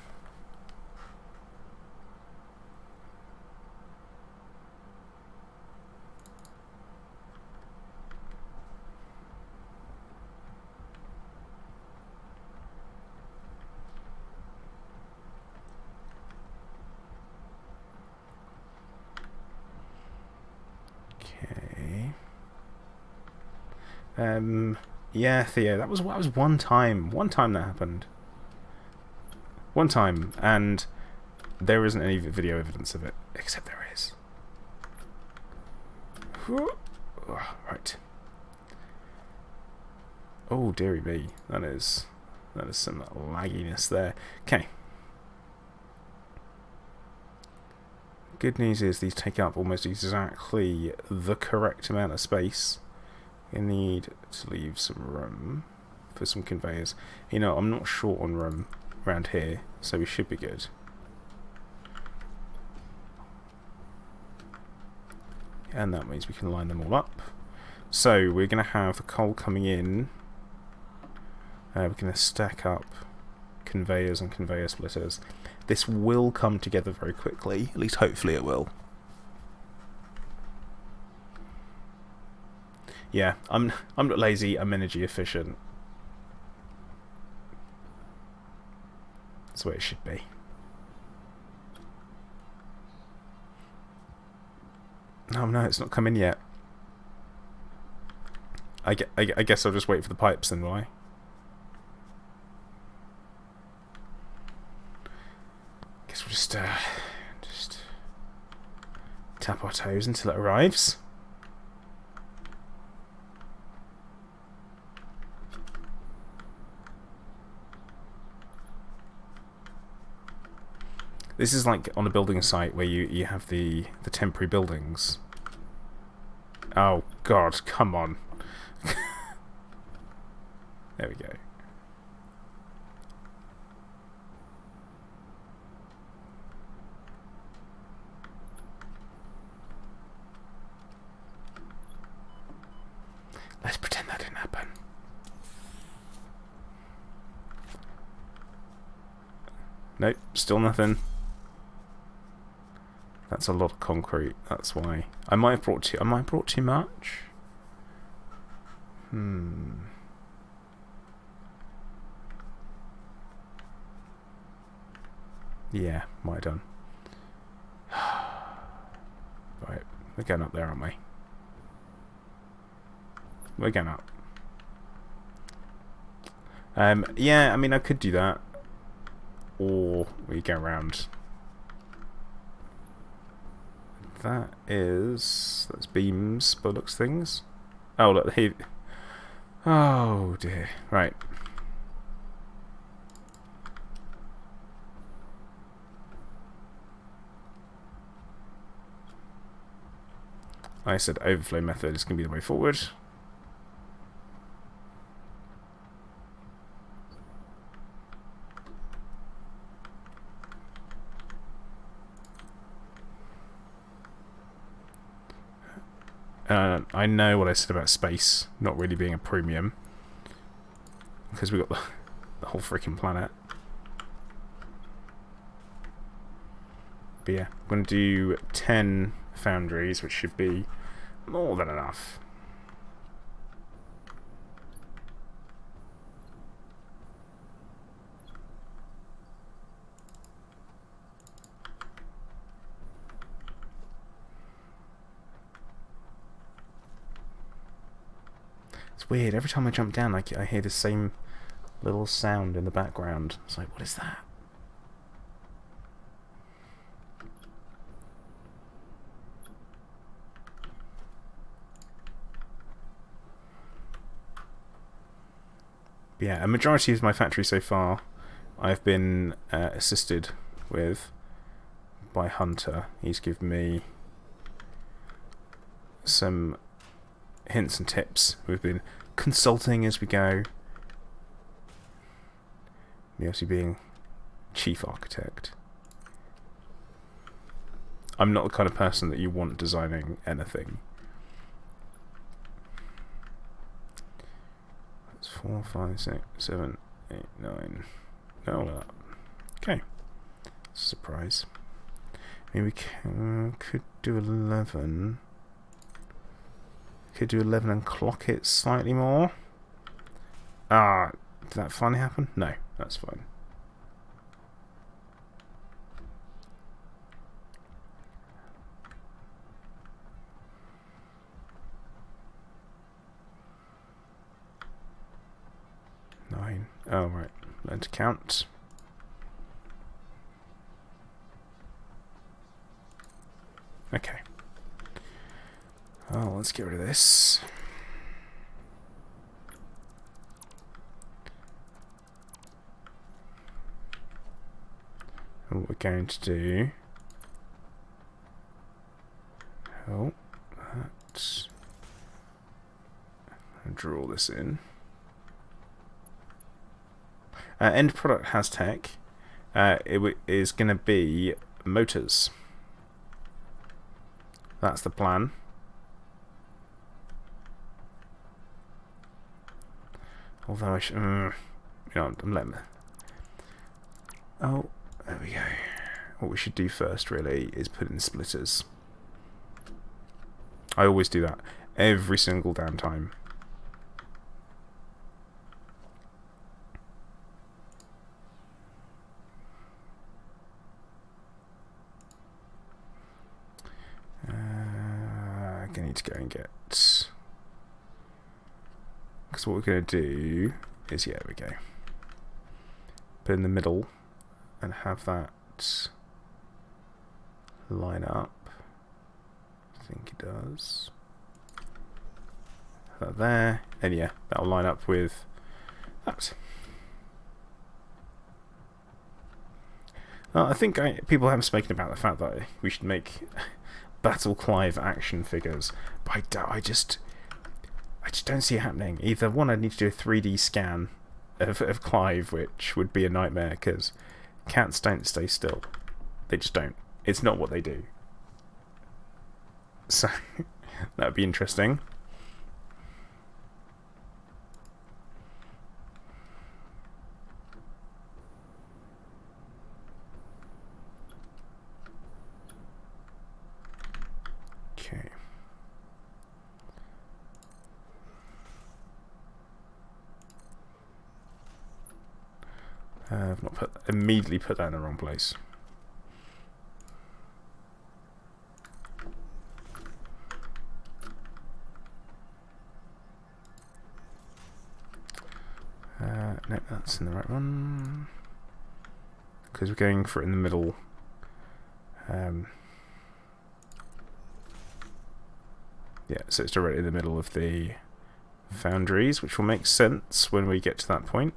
Yeah, Theo, that was one time. One time that happened. One time, and there isn't any video evidence of it, except there is. Right. Oh, dearie me, that is some lagginess there. Okay. Good news is these take up almost exactly the correct amount of space. You need to leave some room for some conveyors. You know, I'm not short on room around here, so we should be good. and that means we can line them all up. So we're going to have the coal coming in. We're going to stack up conveyors and conveyor splitters. This will come together very quickly, at least hopefully it will. Yeah, I'm not lazy, I'm energy efficient. That's the way it should be. Oh no, it's not come in yet. I guess I'll just wait for the pipes then, will I? Guess we'll just tap our toes until it arrives. This is like on a building site where you have the temporary buildings. Oh god, come on. There we go. Let's pretend that didn't happen. Nope, still nothing. That's a lot of concrete. That's why I might have brought too. I might have brought too much. Yeah, might have done. Right, we're going up there, aren't we? We're going up. Yeah, I mean, I could do that, or we go around. That's beams, by looks things. Oh look, he. Oh dear. Right. I said overflow method is going to be the way forward. I know what I said about space not really being a premium, because we got the whole freaking planet. But yeah, I'm going to do 10 foundries, which should be more than enough. It's weird, every time I jump down I hear the same little sound in the background. It's like, what is that? But yeah, a majority of my factory so far I've been assisted with by Hunter. He's given me some hints and tips. We've been consulting as we go. Me obviously being chief architect. I'm not the kind of person that you want designing anything. That's 4, 5, 6, 7, 8, 9. No, okay. Surprise. I mean, we could do 11. Could do 11 and clock it slightly more. Ah, did that finally happen? No, that's fine. Nine. Oh, right. Learn to count. Okay. Oh, let's get rid of this. And what we're going to do... Oh, that's... draw this in. End product has tech. It is going to be motors. That's the plan. Although I should... you know, I'm letting... Oh, there we go. What we should do first, really, is put in splitters. I always do that. Every single damn time. I need to go and get... Because what we're going to do is... Yeah, there we go. Put in the middle and have that line up. I think it does. That there. And yeah, that'll line up with that. I think people have spoken about the fact that we should make Battle Clive action figures, but I just don't see it happening. Either one, I'd need to do a 3D scan of Clive, which would be a nightmare because cats don't stay still. They just don't. It's not what they do. So that would be interesting. Okay. I've not immediately put that in the wrong place. No, that's in the right one. Because we're going for it in the middle. Yeah, so it's directly in the middle of the foundries, which will make sense when we get to that point.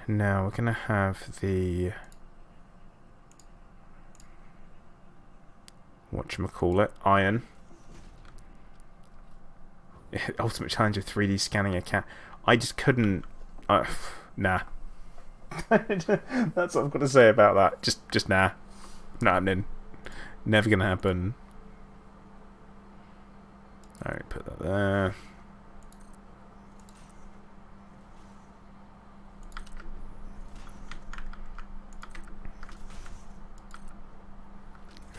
Now we're going to have the whatchamacallit, iron. Ultimate challenge of 3D scanning a cat. I just couldn't. Nah. That's what I've got to say about that. Just nah. Not happening. Never gonna happen. Alright, put that there.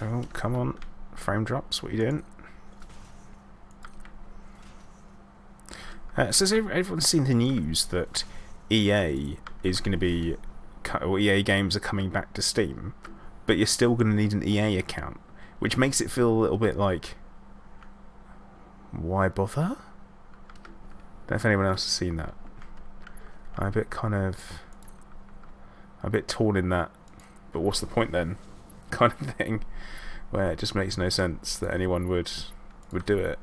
Oh, come on. Frame drops, what are you doing? So everyone's seen the news that EA is going to be... or EA games are coming back to Steam, but you're still going to need an EA account, which makes it feel a little bit like... why bother? Don't know if anyone else has seen that. I'm a bit kind of... a bit torn in that, but what's the point then? Kind of thing, where it just makes no sense that anyone would do it.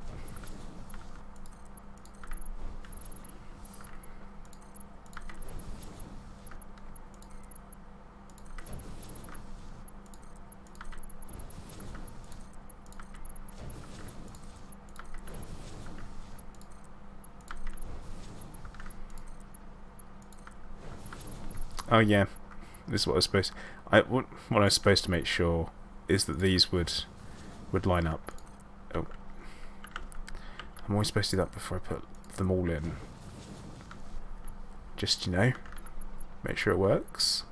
Oh yeah, this is what I was supposed. What I was supposed to make sure is that these would line up. Oh, I'm always supposed to do that before I put them all in. Just, you know, make sure it works.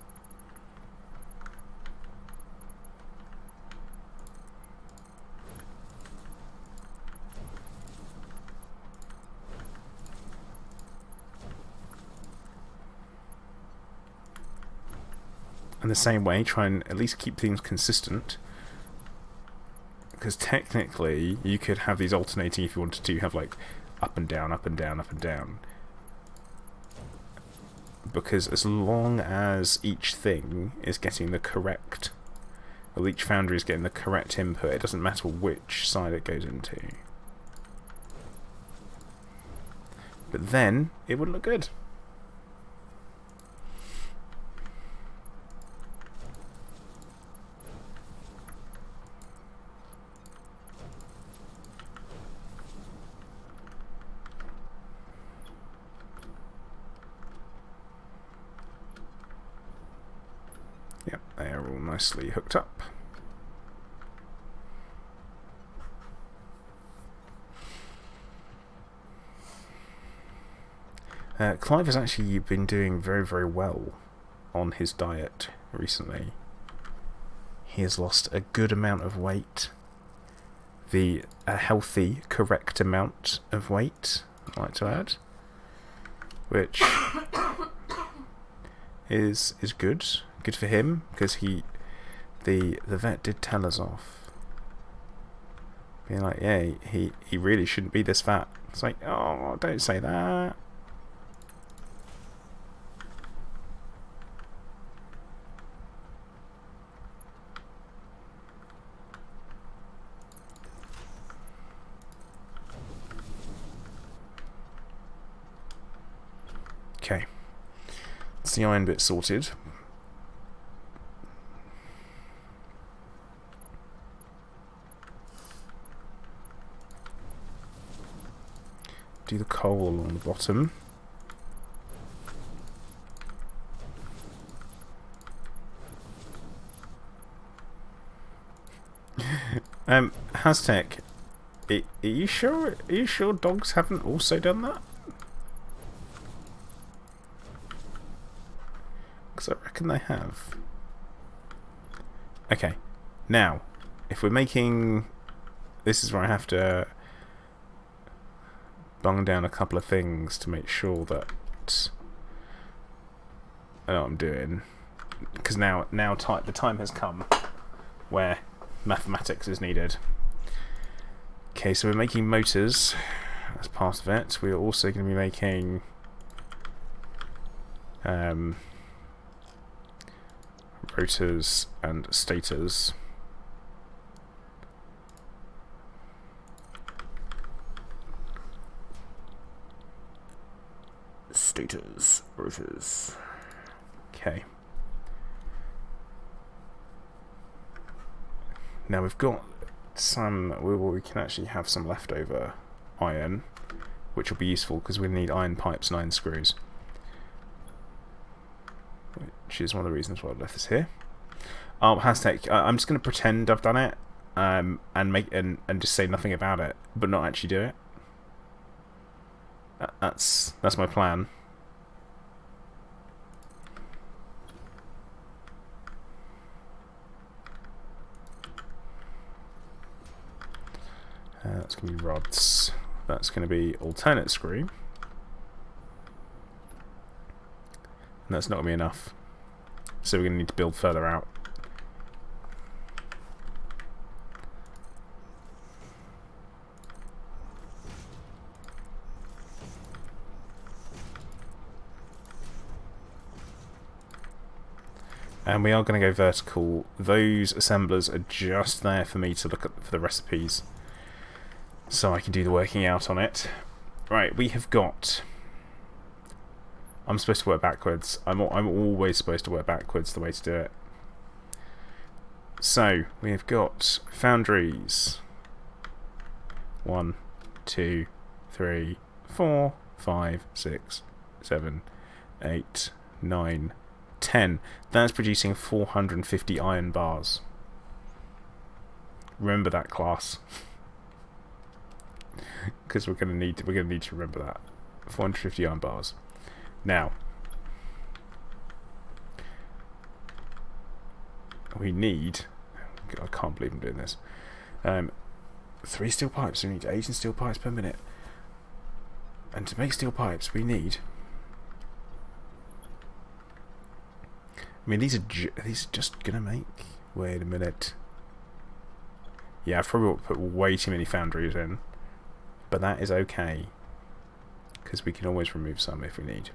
In the same way, try and at least keep things consistent. Because technically, you could have these alternating if you wanted to have like up and down, up and down, up and down. Because as long as each thing is getting the correct, or each foundry is getting the correct input, it doesn't matter which side it goes into. But then, it would look good. nicely hooked up. Clive has actually been doing very, very well on his diet recently. He has lost a good amount of weight. A healthy, correct amount of weight, I'd like to add. Which is good. Good for him, because the vet did tell us off. Being like, yeah, he really shouldn't be this fat. It's like, oh, don't say that. Okay, that's the iron bit sorted. Do the coal along the bottom. Haztech, are you sure? Are you sure dogs haven't also done that? Because I reckon they have. Okay, now, if we're making... This is where I have to bung down a couple of things to make sure that I know what I'm doing. Because now the time has come where mathematics is needed. Okay, so we're making motors as part of it. We're also going to be making rotors and stators. Stators, rotors. Okay. Now we've got some. We can actually have some leftover iron, which will be useful because we need iron pipes and iron screws. Which is one of the reasons why I left this here. Hashtag. I'm just going to pretend I've done it, and just say nothing about it, but not actually do it. That's my plan. That's going to be rods. That's going to be alternate screw. And that's not going to be enough. So we're going to need to build further out. And we are going to go vertical. Those assemblers are just there for me to look at for the recipes, so I can do the working out on it. Right, we have got... I'm supposed to work backwards. I'm always supposed to work backwards, the way to do it. So, we have got foundries. 1, 2, 3, 4, 5, 6, 7, 8, 9, 10. That's producing 450 iron bars. Remember that, class. Because we're gonna need to remember that. 450 iron bars. Now we need... I can't believe I'm doing this. 3 steel pipes. We need 18 steel pipes per minute. And to make steel pipes, we need... I mean, these are just gonna make... Wait a minute. Yeah, I've probably put way too many foundries in. But that is okay. Because we can always remove some if we need.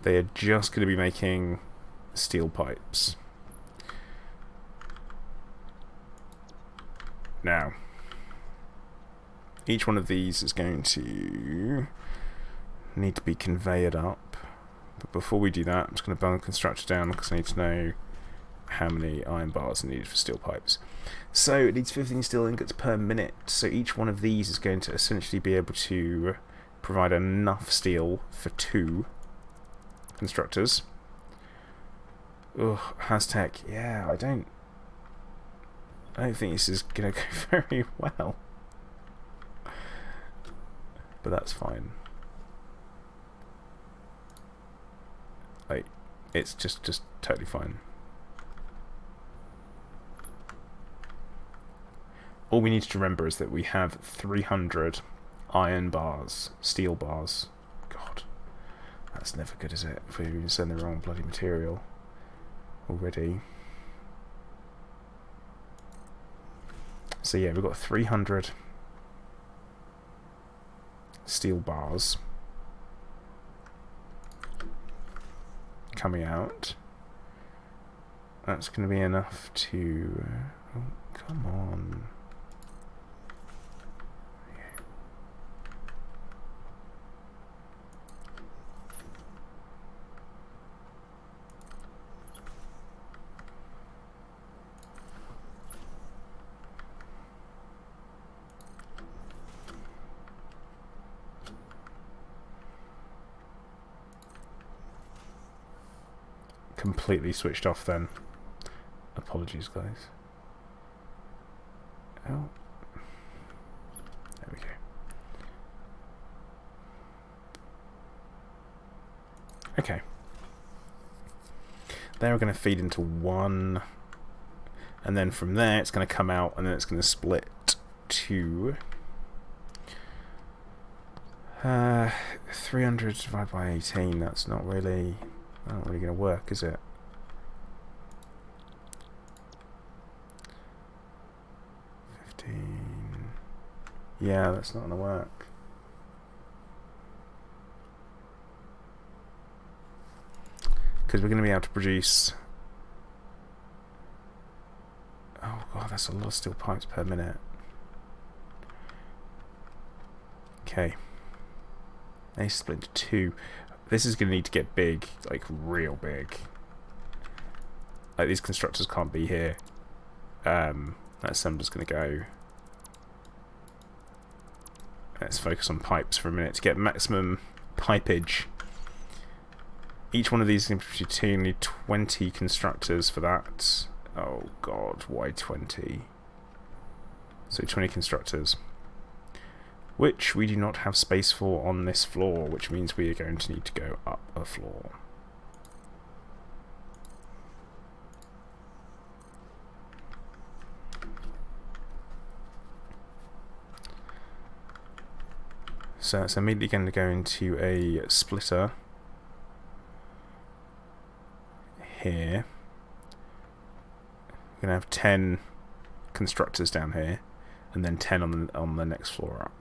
They are just going to be making steel pipes. Now, each one of these is going to need to be conveyed up. But before we do that, I'm just going to bung the constructor down because I need to know how many iron bars are needed for steel pipes. So it needs 15 steel ingots per minute. So each one of these is going to essentially be able to provide enough steel for 2 constructors. Ugh, Aztec. Yeah, I don't think this is gonna go very well. But that's fine. Like, it's just totally fine. All we need to remember is that we have 300 iron bars, steel bars. God, that's never good, is it? If we even send the wrong bloody material already. So yeah, we've got 300 steel bars coming out. That's going to be enough to... oh, come on. Completely switched off then. Apologies, guys. Oh. There we go. Okay. They're going to feed into one, and then from there it's going to come out, and then it's going to split to 300 divided by 18. That's not really going to work, is it? Yeah, that's not going to work. Because we're going to be able to produce... oh god, that's a lot of steel pipes per minute. Okay. They split into two. This is going to need to get big, like real big. Like, these constructors can't be here. That assembler's going to go... let's focus on pipes for a minute to get maximum pipage. Each one of these is going to need 20 constructors for that. Oh god, why 20? So 20 constructors. Which we do not have space for on this floor, which means we are going to need to go up a floor. So it's immediately going to go into a splitter here. We're going to have 10 constructors down here, and then 10 on the next floor up.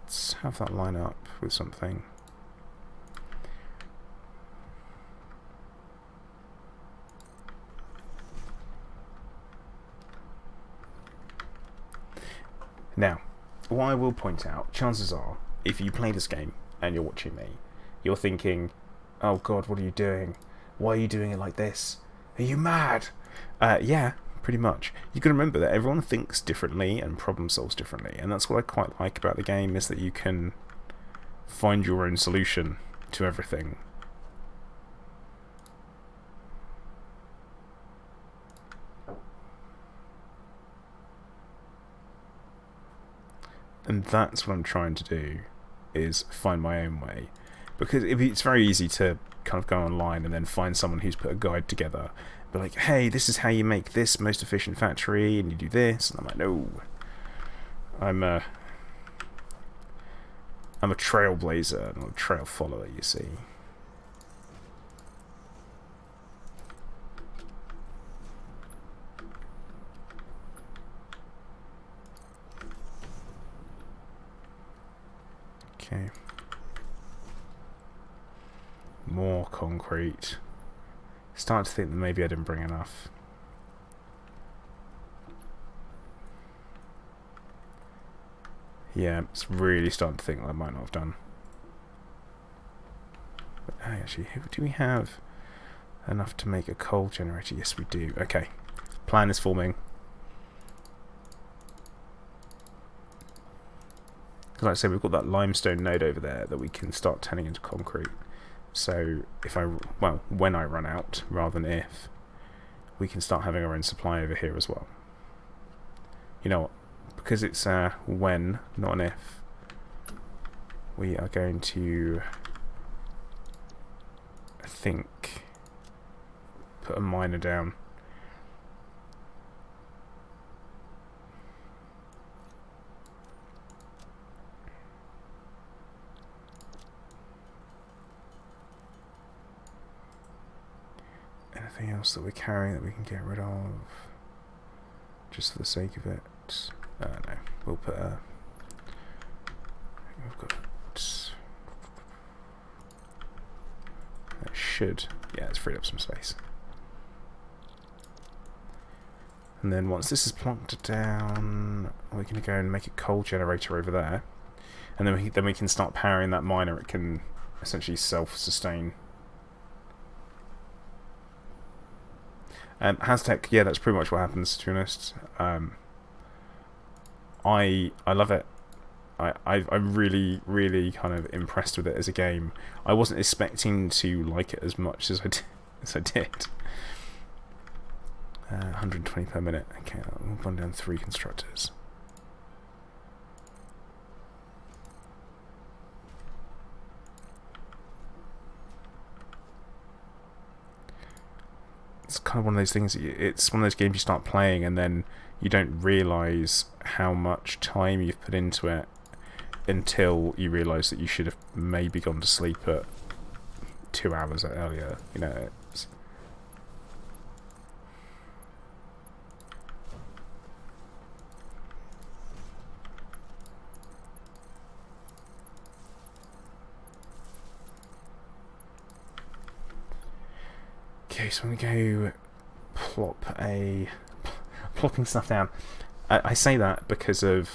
Let's have that line up with something. Now, what I will point out, chances are, if you play this game and you're watching me, you're thinking, oh god, what are you doing? Why are you doing it like this? Are you mad? Yeah, pretty much. You can remember that everyone thinks differently and problem solves differently, and that's what I quite like about the game, is that you can find your own solution to everything. And that's what I'm trying to do, is find my own way. Because it's very easy to kind of go online and then find someone who's put a guide together. Be like, hey, this is how you make this most efficient factory, and you do this. And I'm like, no. I'm a trailblazer, not a trail follower, you see. Okay. More concrete. Starting to think that maybe I didn't bring enough. Yeah, it's really starting to think that I might not have done. But actually, do we have enough to make a coal generator? Yes, we do. Okay. Plan is forming. Because like I say, we've got that limestone node over there that we can start turning into concrete. So if when I run out, rather than if, we can start having our own supply over here as well. You know what? Because it's when, not an if, we are going to, I think, put a miner down. Anything else that we're carrying that we can get rid of, just for the sake of it? No, we'll put a. We've got. It should. Yeah, it's freed up some space. And then once this is plonked down, we can go and make a coal generator over there, and then we can start powering that miner. It can essentially self-sustain. Haztech, yeah, that's pretty much what happens, to be honest. I love it. I'm really kind of impressed with it as a game. I wasn't expecting to like it as much as I did. 120 per minute. Okay, we'll run down 3 constructors. It's kind of one of those things. It's one of those games you start playing and then you don't realise how much time you've put into it until you realise that you should have maybe gone to sleep at 2 hours earlier. You know. Okay, so I'm going to go plopping stuff down. I say that because of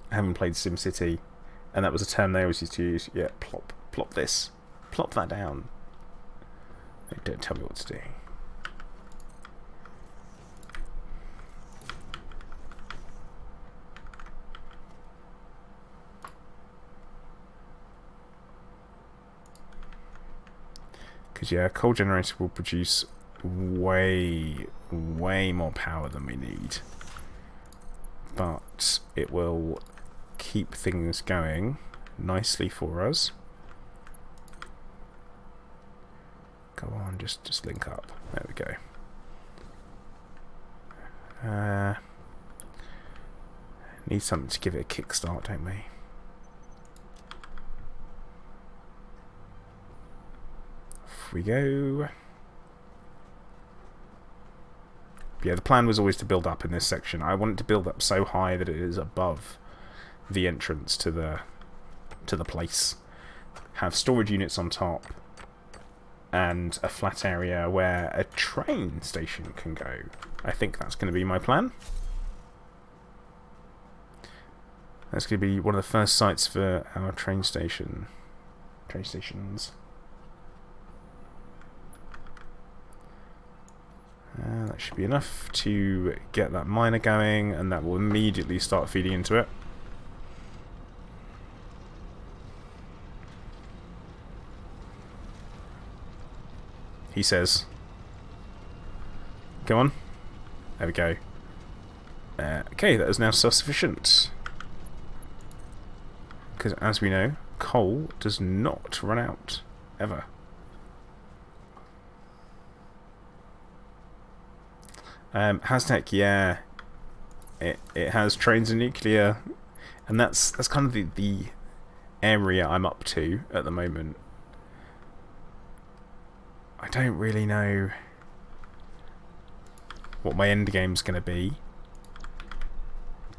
having played SimCity, and that was a term they always used to use. Yeah, plop this, plop that down. Don't tell me what to do. Because yeah, a coal generator will produce way more power than we need, but it will keep things going nicely for us. Go on, just link up. There we go. Need something to give it a kickstart, don't we? We go. Yeah, the plan was always to build up in this section. I wanted to build up so high that it is above the entrance to the place. Have storage units on top and a flat area where a train station can go. I think that's going to be my plan. That's going to be one of the first sites for our train stations. That should be enough to get that miner going, and that will immediately start feeding into it. He says. Come on. There we go. Okay, that is now self-sufficient. Because as we know, coal does not run out. Ever. Haztech, yeah, it has trains and nuclear, and that's kind of the area I'm up to at the moment. I don't really know what my end game's going to be,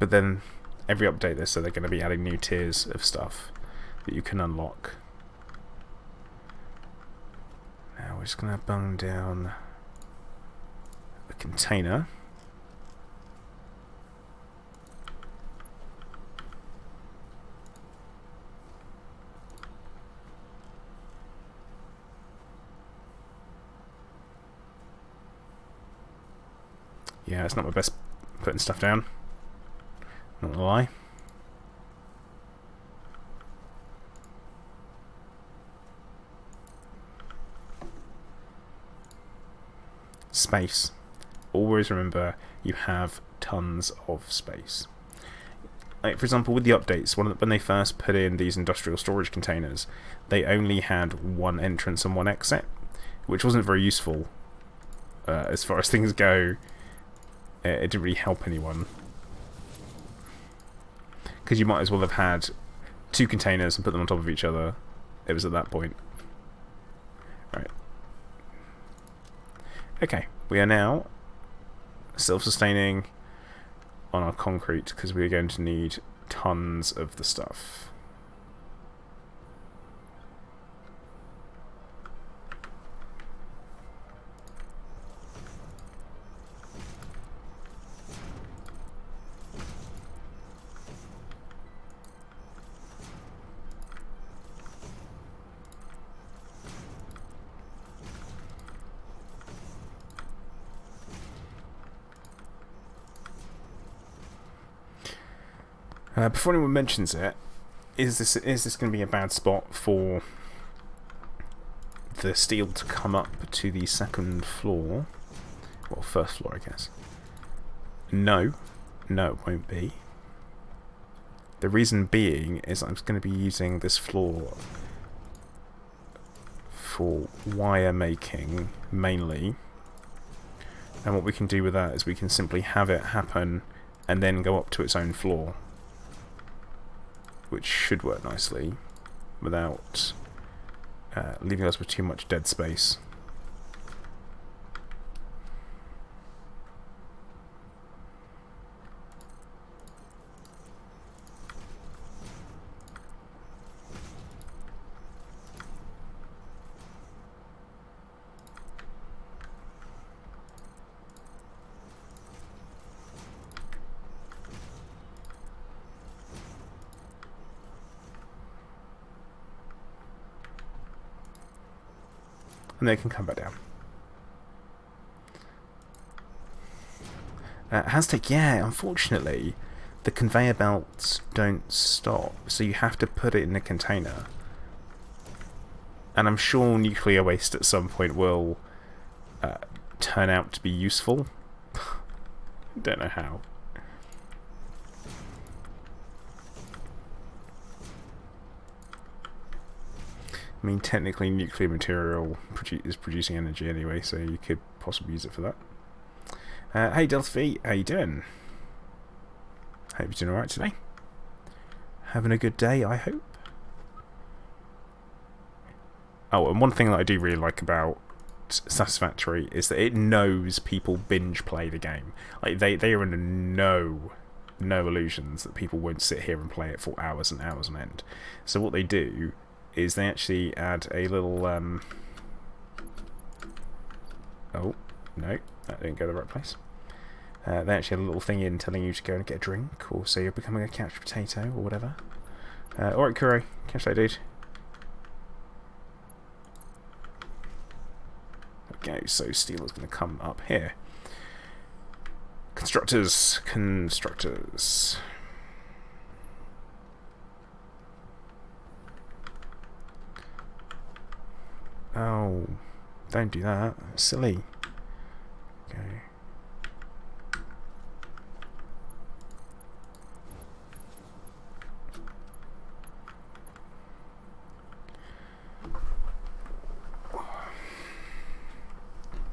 but then every update they said they're going to be adding new tiers of stuff that you can unlock. Now we're just going to bung down a container. Yeah, it's not my best putting stuff down. Not gonna lie. space. Always remember you have tons of space. Like, for example, with the updates, when they first put in these industrial storage containers, they only had one entrance and one exit, which wasn't very useful as far as things go. It didn't really help anyone, because you might as well have had two containers and put them on top of each other. It was at that point. Right. Okay, we are now self-sustaining on our concrete, because we are going to need tons of the stuff. Before anyone mentions it, is this going to be a bad spot for the steel to come up to the second floor? Well, first floor, I guess. No, it won't be. The reason being is I'm going to be using this floor for wire making mainly, and what we can do with that is we can simply have it happen and then go up to its own floor, which should work nicely without leaving us with too much dead space. And they can come back down. Aztec, yeah, unfortunately, the conveyor belts don't stop, so you have to put it in a container. And I'm sure nuclear waste at some point will turn out to be useful. Don't know how. I mean, technically nuclear material is producing energy anyway, so you could possibly use it for that. Hey Delta V, how you doing? Hope you're doing alright today. Having a good day, I hope. Oh, and one thing that I do really like about Satisfactory is that it knows people binge play the game. Like they are under no illusions that people won't sit here and play it for hours and hours on end. So what they do is they actually add a little oh no, that didn't go to the right place. They actually have a little thing in telling you to go and get a drink, or say you're becoming a couch potato or whatever. Alright, Kuro, catch that dude. Okay, so steel is going to come up here. Constructors. Oh, don't do that. That's silly. Okay.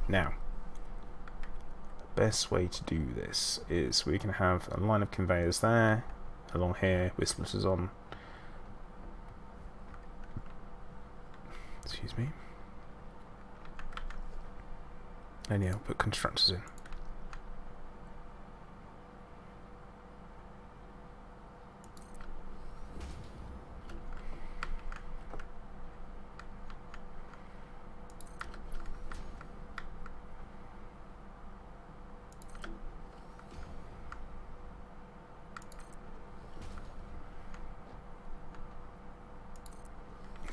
Now, best way to do this is we can have a line of conveyors there, along here, with splitters on. Excuse me. And yeah, I'll put constructors in.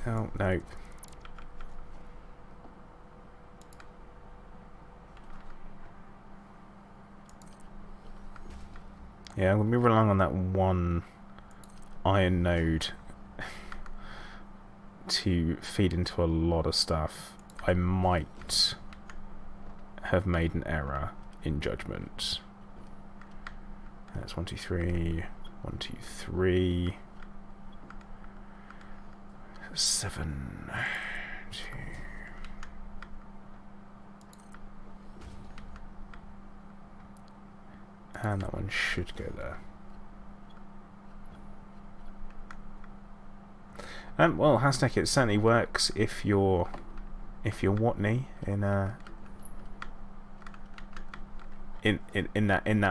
Oh, no. Yeah, I'm going to be relying on that one iron node to feed into a lot of stuff. I might have made an error in judgment. That's 1, 2, 3, 1, 2, 3, 7, 2. And that one should go there. Well, Hashtag, it certainly works if you're Watney in that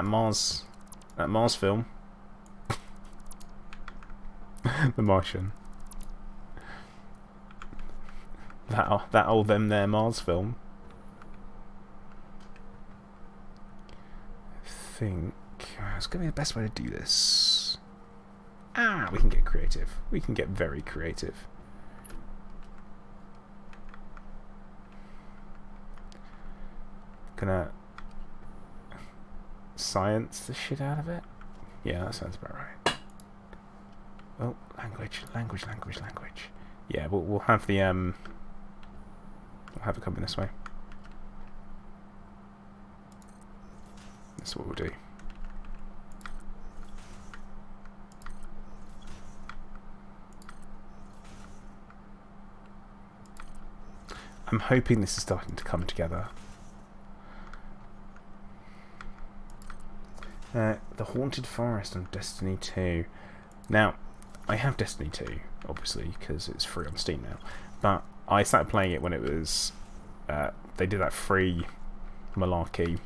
Mars film. The Martian. That old them there Mars film. I think it's gonna be the best way to do this. We can get creative. We can get very creative. Gonna science the shit out of it. Yeah, that sounds about right. Oh, language. Yeah, we'll have the we'll have it coming this way. That's what we'll do. I'm hoping this is starting to come together. The Haunted Forest on Destiny 2. Now, I have Destiny 2, obviously, because it's free on Steam now. But I started playing it when it was... they did that free malarkey,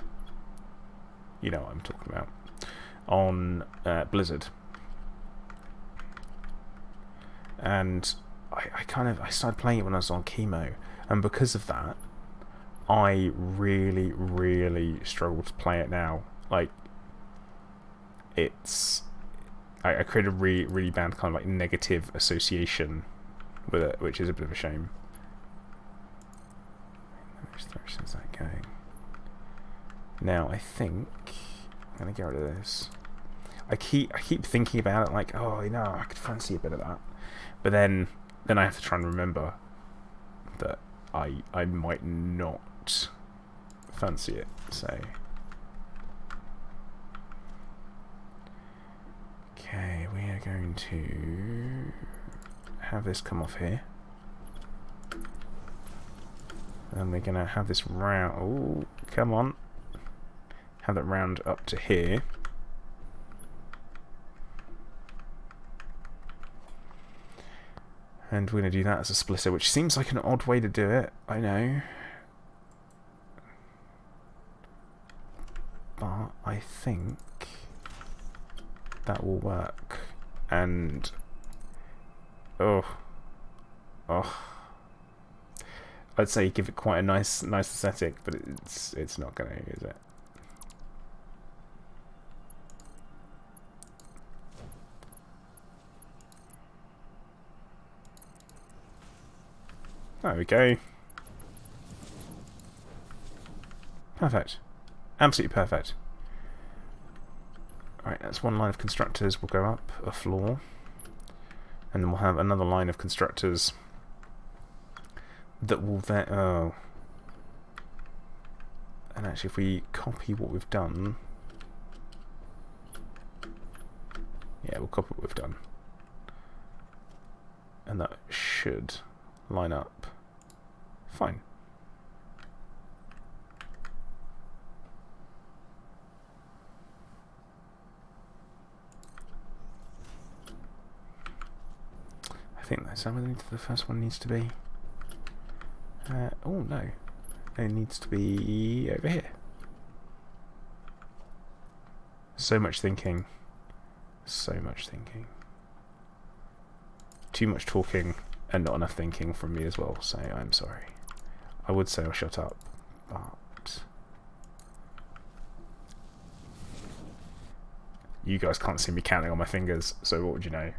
you know what I'm talking about, on Blizzard. And I started playing it when I was on chemo. And because of that, I really, really struggle to play it now. Like, it's... I created a really, really bad kind of like negative association with it, which is a bit of a shame. Which direction is that going? Now, I think I'm going to get rid of this. I keep thinking about it like, oh, you know, I could fancy a bit of that. But then I have to try and remember that I might not fancy it, so... Okay, we are going to have this come off here. And we're going to have this round... Oh, come on. Have that round up to here. And we're going to do that as a splitter, which seems like an odd way to do it, I know. But I think that will work. And... Oh. I'd say give it quite a nice aesthetic, but it's not going to, is it? There we go. Perfect. Absolutely perfect. Alright, that's one line of constructors will go up a floor. And then we'll have another line of constructors that will then... Oh. And actually, if we copy what we've done... Yeah, we'll copy what we've done. And that should line up. Fine. I think that's how the first one needs to be. Oh no, it needs to be over here. So much thinking. So much thinking. Too much talking and not enough thinking from me as well, so I'm sorry. I would say I'll shut up, but... You guys can't see me counting on my fingers, so what would you know?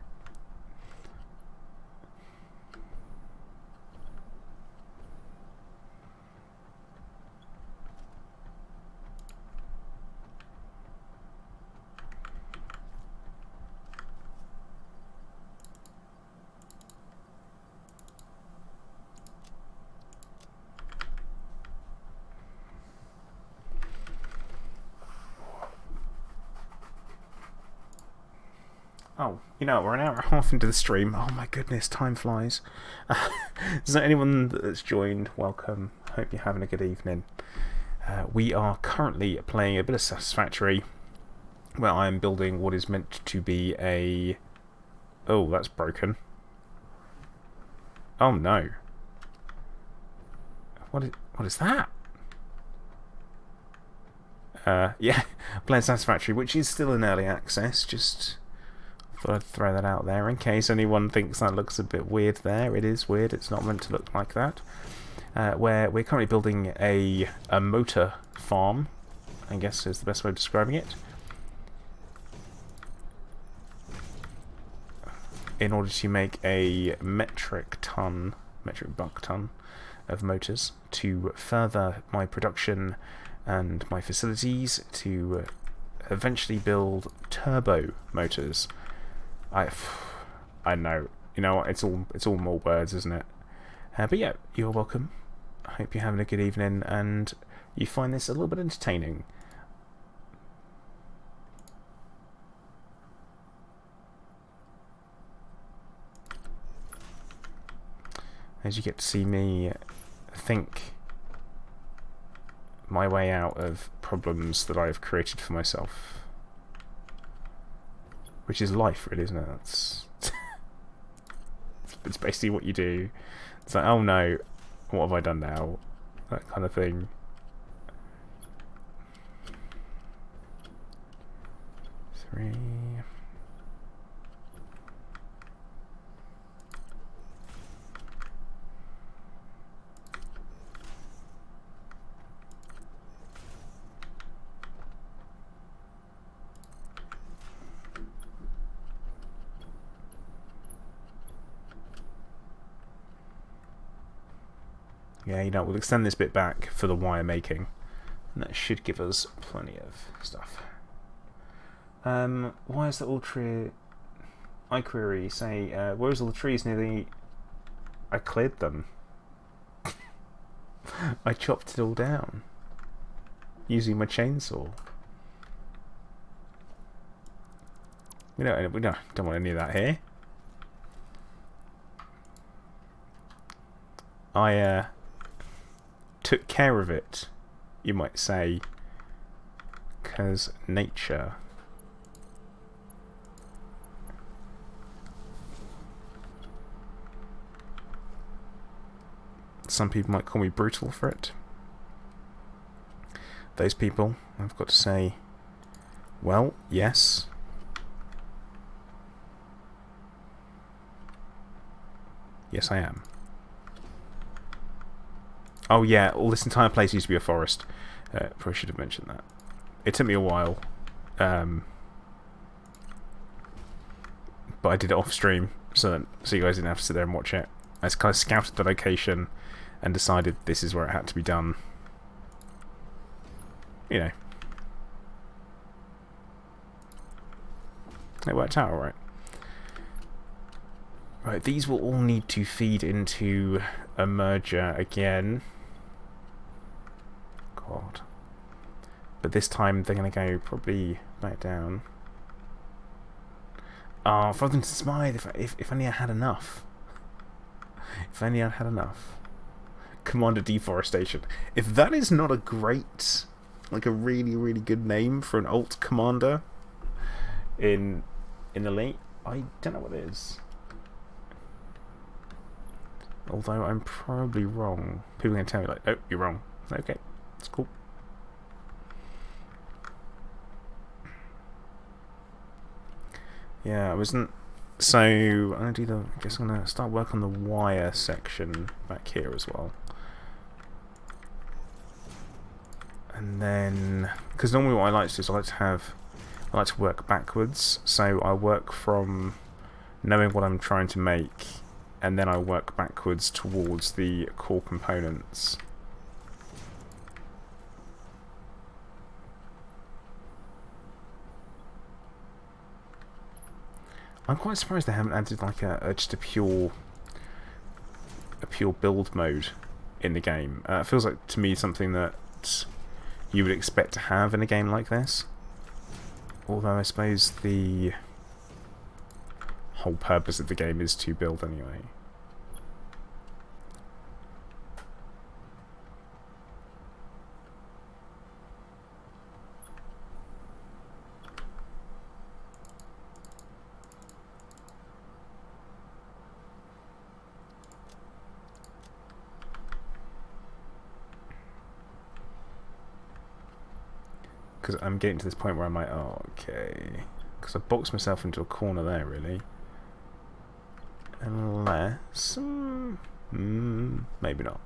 Oh, you know, we're an hour and a half into the stream. Oh my goodness, time flies. Is there anyone that's joined? Welcome. Hope you're having a good evening. We are currently playing a bit of Satisfactory, where I am building what is meant to be a... Oh, that's broken. Oh no. What is that? Yeah, playing Satisfactory, which is still in early access, just... thought I'd throw that out there in case anyone thinks that looks a bit weird there. It is weird, it's not meant to look like that. Where we're currently building a motor farm, I guess is the best way of describing it, in order to make a metric buck ton of motors to further my production and my facilities to eventually build turbo motors. I know, you know, it's all more words, isn't it? But yeah, you're welcome. I hope you're having a good evening and you find this a little bit entertaining. As you get to see me think my way out of problems that I've created for myself. Which is life, really, isn't it? It's basically what you do. It's like, oh no, what have I done now? That kind of thing. Three. Yeah, you know, we'll extend this bit back for the wire making, and that should give us plenty of stuff. Why is the ultra... I query, say, where's all the trees near the... I cleared them. I chopped it all down using my chainsaw. We don't want any of that here. I took care of it, you might say, because nature. Some people might call me brutal for it. Those people, I've got to say, well, yes. Yes, I am. Oh yeah, all this entire place used to be a forest. Probably should have mentioned that. It took me a while, but I did it off stream, so you guys didn't have to sit there and watch it. I just kind of scouted the location and decided this is where it had to be done. You know, it worked out alright. Right, these will all need to feed into a merger again. God. But this time they're going to go probably back down. Oh, for them to smile, if only I had enough. If only I had enough. Commander Deforestation. If that is not a great, like a really, really good name for an alt commander in Elite, I don't know what it is. Although I'm probably wrong. People are going to tell me like, oh, you're wrong. Okay, that's cool. Yeah, I wasn't... So, I'm going to do the... I guess I'm going to start work on the wire section back here as well. And then... Because normally what I like to do is I like to work backwards. So I work from knowing what I'm trying to make, and then I work backwards towards the core components. I'm quite surprised they haven't added like just a pure build mode in the game. It feels like to me something that you would expect to have in a game like this. Although I suppose the whole purpose of the game is to build anyway. Because I'm getting to this point where I'm like, oh, okay. Because I boxed myself into a corner there, really. Unless... maybe not.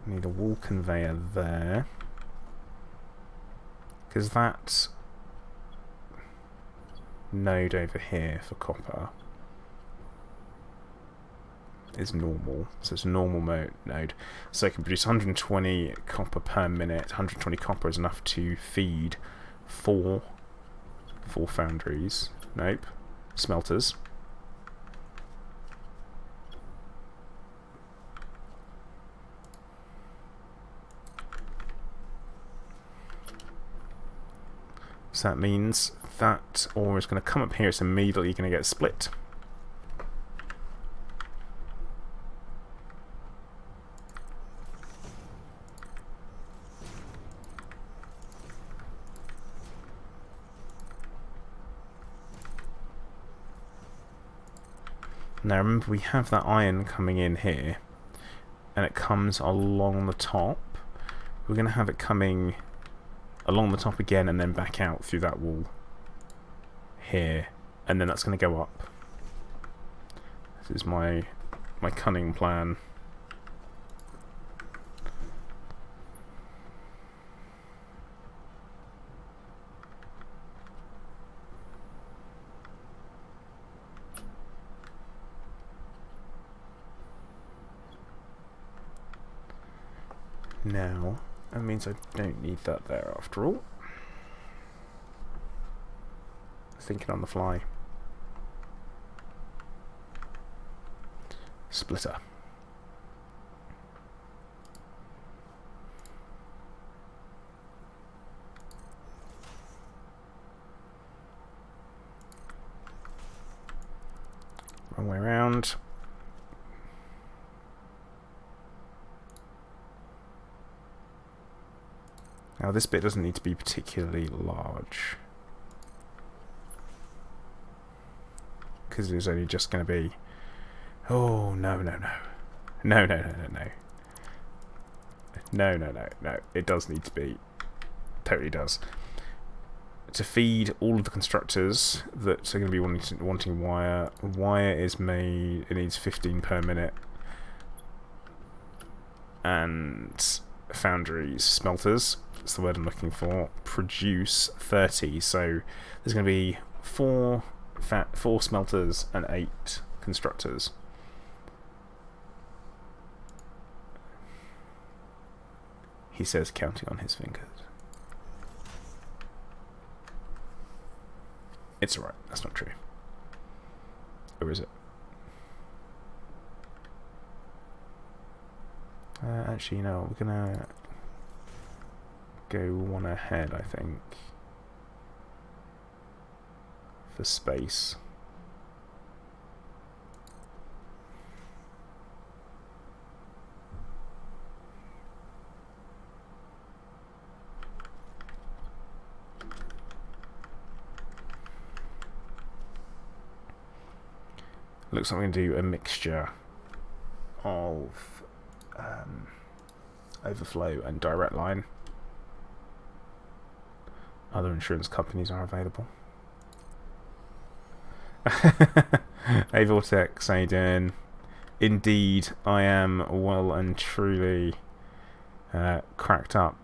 Need a wall conveyor there. Because that node over here for copper is normal, so it's a normal node, so it can produce 120 copper per minute. 120 copper is enough to feed four foundries, nope, smelters. So that means that ore is going to come up here, it's immediately going to get split. Now remember, we have that iron coming in here, and it comes along the top. We're going to have it coming along the top again and then back out through that wall here, and then that's going to go up. This is my cunning plan. Now, that means I don't need that there after all. Thinking on the fly. Splitter. Wrong way around. Now this bit doesn't need to be particularly large, because it's only just going to be... Oh, no. No. It does need to be. Totally does. To feed all of the constructors that are going to be wanting wire. Wire is made... It needs 15 per minute. And foundries, smelters, that's the word I'm looking for, produce 30. So there's going to be 4 smelters and 8 constructors. He says, counting on his fingers. It's alright, that's not true. Or is it? Actually, no, we're gonna go one ahead, I think, for space. Looks like we're going to do a mixture of overflow and direct line. Other insurance companies are available. Hey Vortex, how you doing? Indeed, I am well and truly cracked up.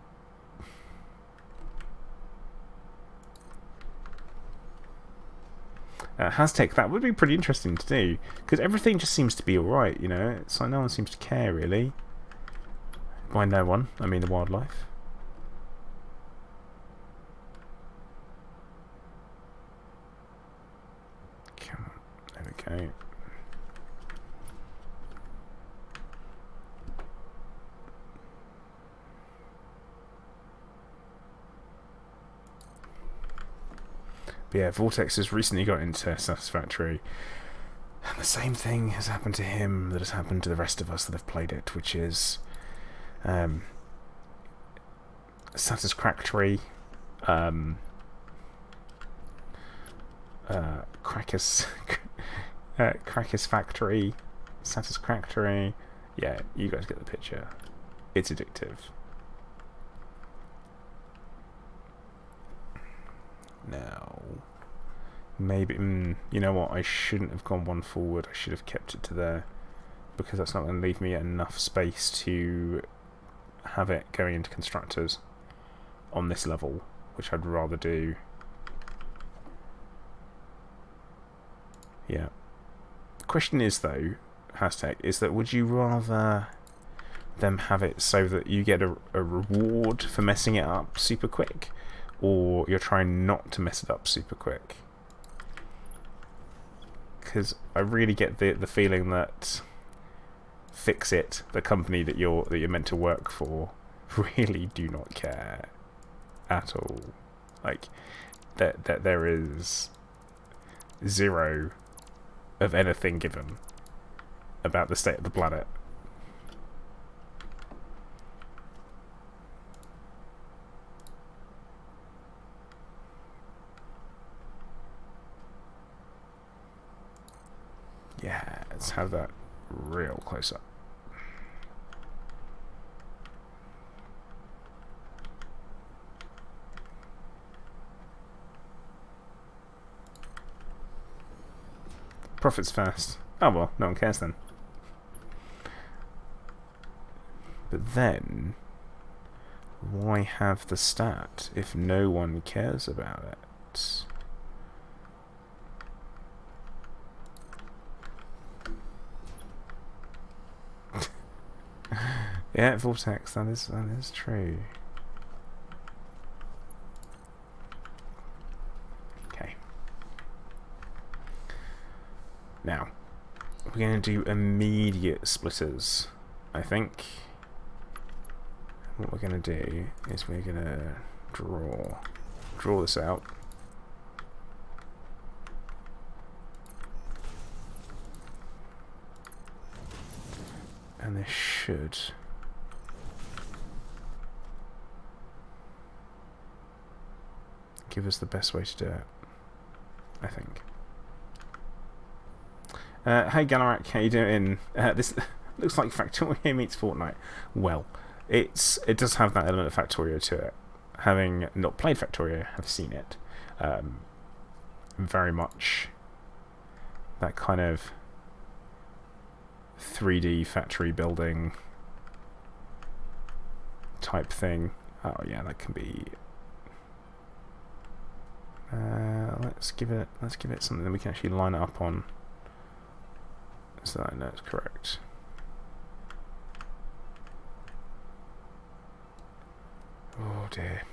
Haztech, that would be pretty interesting to do, because everything just seems to be alright, you know. It's like no one seems to care, really. By no one, I mean the wildlife. Come on, there we go. But yeah, Vortex has recently got into Satisfactory, and the same thing has happened to him that has happened to the rest of us that have played it, which is Satisfactory, Crackers, Crackers Factory, Satisfactory. Yeah, you guys get the picture. It's addictive. Now, maybe, you know what, I shouldn't have gone one forward. I should have kept it to there, because that's not going to leave me enough space to have it going into constructors on this level, which I'd rather do. Yeah. The question is, though, hashtag, is that would you rather them have it so that you get a reward for messing it up super quick, or you're trying not to mess it up super quick? Because I really get the feeling that Fix-It, the company that you're meant to work for, really do not care at all. Like, that there is zero of anything given about the state of the planet. Yeah, let's have that real close up. Profits first. Oh well, no one cares then. But then, why have the stat if no one cares about it? Yeah, Vortex, that is true. Okay. Now, we're going to do immediate splitters, I think. What we're going to do is we're going to draw this out. And this should give us the best way to do it, I think. Hey Galarak, how you doing? This looks like Factorio meets Fortnite. Well, it does have that element of Factorio to it. Having not played Factorio, have seen it. Very much that kind of 3D factory building type thing. Oh yeah, that can be. Let's give it something that we can actually line it up on, so that I know it's correct. Oh dear.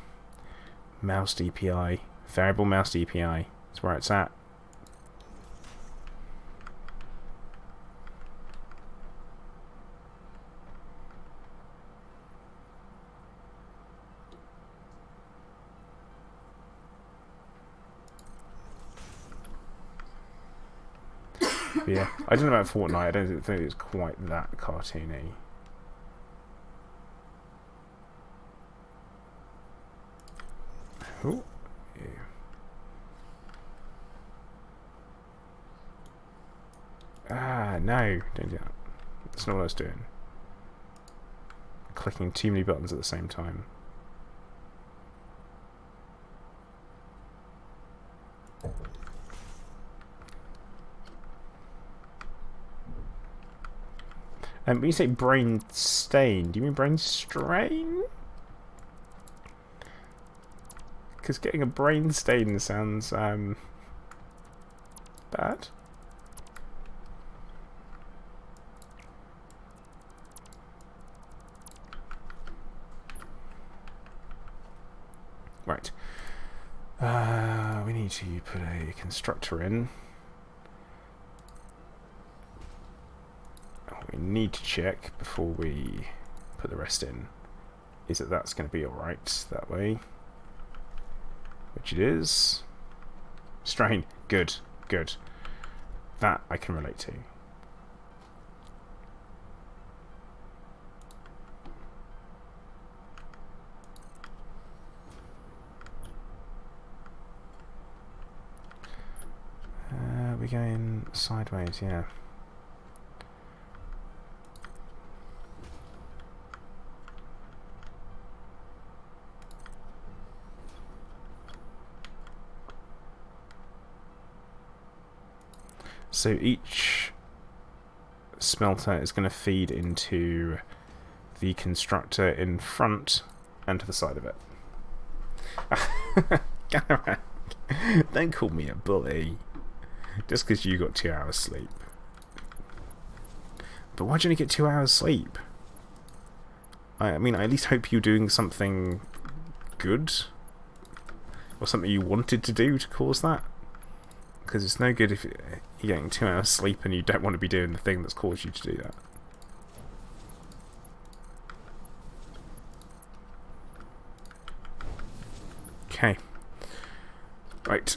Mouse DPI, variable mouse DPI. That's where it's at. But yeah, I don't know about Fortnite. I don't think it's quite that cartoony. Oh, yeah. Ah, no, don't do that. That's not what I was doing. Clicking too many buttons at the same time. When you say brain stain, do you mean brain strain? Because getting a brain stain sounds bad. Right. We need to put a constructor in. We need to check before we put the rest in is that that's going to be alright that way, which it is. Strain. Good. Good. That I can relate to. We're going sideways, yeah. So each smelter is going to feed into the constructor in front and to the side of it. Don't call me a bully. Just because you got 2 hours sleep. But why'd you only get 2 hours sleep? I mean, I at least hope you're doing something good. Or something you wanted to do to cause that. Because it's no good if you're getting 2 hours sleep and you don't want to be doing the thing that's caused you to do that. Okay. Right.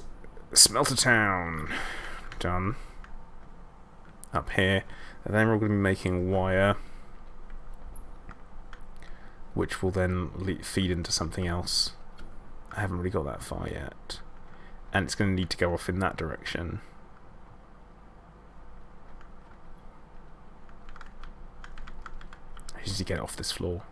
Smelter Town. Done. Up here. And then we're going to be making wire. Which will then feed into something else. I haven't really got that far yet. And it's going to need to go off in that direction. I just need to get it off this floor.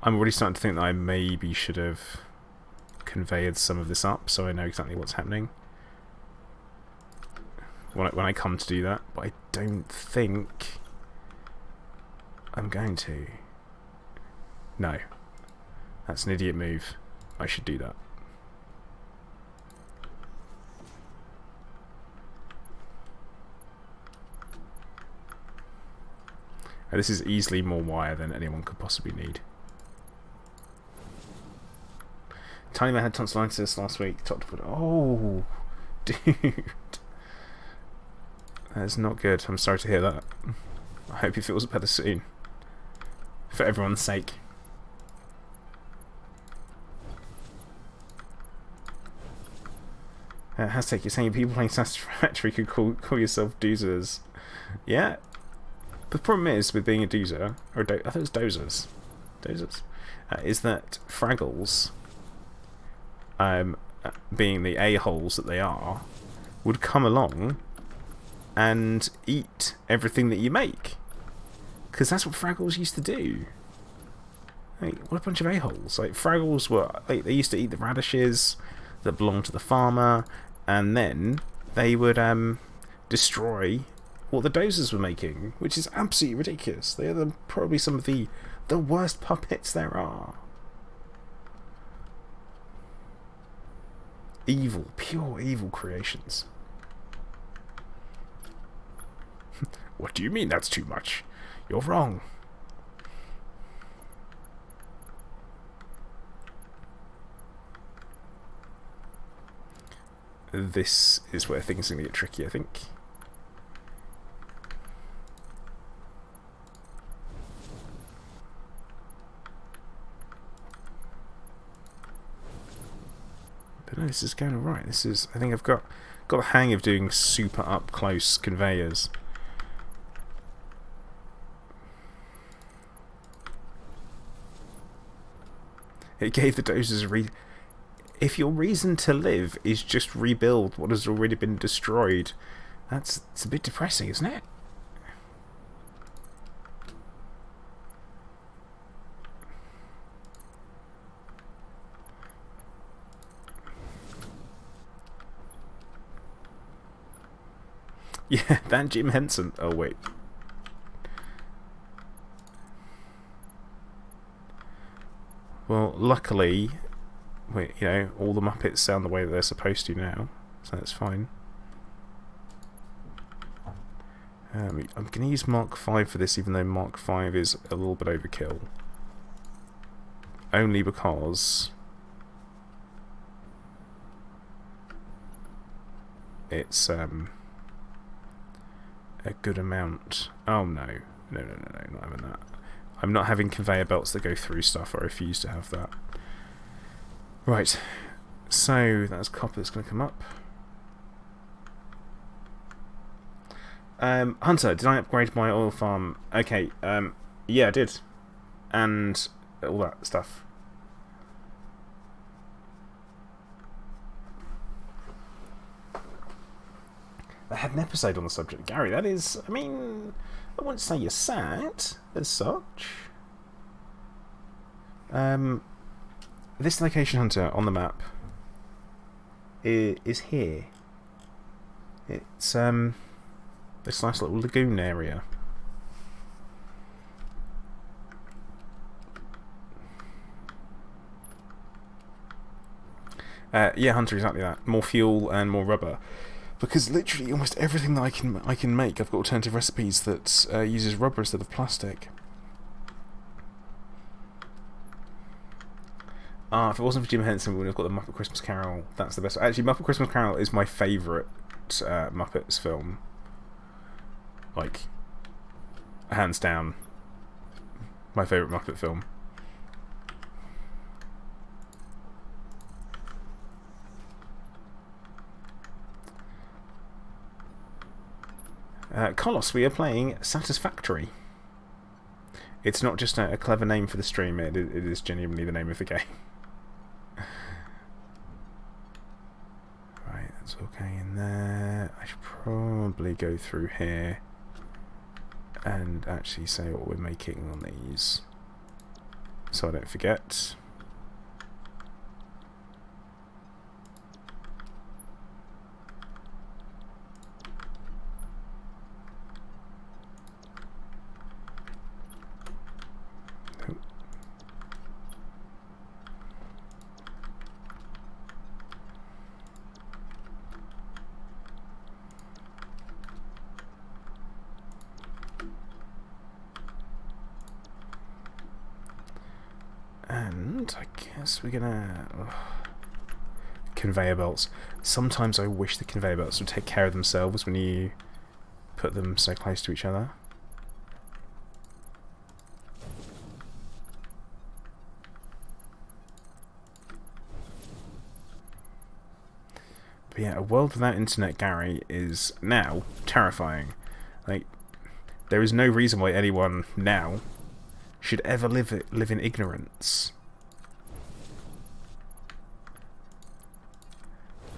I'm already starting to think that I maybe should have conveyed some of this up so I know exactly what's happening when I come to do that, but I don't think I'm going to. No. That's an idiot move. I should do that. And this is easily more wire than anyone could possibly need. Tiny Man had tonsillitis last week. Oh, dude. That's not good. I'm sorry to hear that. I hope he feels better soon. For everyone's sake. Hashtag, you're saying people playing Satisfactory could call yourself doozers. Yeah. The problem is with being a doozer, or I thought it was dozers. Dozers. Is that Fraggles, being the a-holes that they are, would come along and eat everything that you make. Because that's what Fraggles used to do. Like, what a bunch of a-holes. Like, Fraggles were... Like, they used to eat the radishes that belonged to the farmer, and then they would destroy what the dozers were making, which is absolutely ridiculous. They are probably some of the worst puppets there are. Evil, pure evil creations. What do you mean that's too much? You're wrong. This is where things are going to get tricky, I think. But no, this is going alright. This is, I think I've got the hang of doing super up close conveyors. It gave the dozers a if your reason to live is just rebuild what has already been destroyed, it's a bit depressing, isn't it? Yeah, that Jim Henson. Oh wait. Well, luckily, you know, all the Muppets sound the way that they're supposed to now, so that's fine. I'm going to use Mark 5 for this, even though Mark 5 is a little bit overkill. only because it's a good amount. Oh no, no, not having that. I'm not having conveyor belts that go through stuff. I refuse to have that. Right, so that's copper that's going to come up. Hunter, did I upgrade my oil farm? Okay, yeah, I did. And all that stuff. I had an episode on the subject, Gary. That is, I mean, I wouldn't say you're sad as such. This location, Hunter, on the map is here. It's this nice little lagoon area. Yeah, Hunter, exactly that. More fuel and more rubber. Because literally almost everything that I can make, I've got alternative recipes that uses rubber instead of plastic. If it wasn't for Jim Henson, we would have got the Muppet Christmas Carol. That's the best. Actually, Muppet Christmas Carol is my favourite Muppets film. Like, hands down, my favourite Muppet film. Kolos, we are playing Satisfactory. It's not just a clever name for the stream, it is genuinely the name of the game. Right, that's okay in there. I should probably go through here and actually say what we're making on these, so I don't forget. And I guess we're gonna... Conveyor belts. Sometimes I wish the conveyor belts would take care of themselves when you put them so close to each other. But yeah, a world without internet, Gary, is now terrifying. Like, there is no reason why anyone now should ever live in ignorance.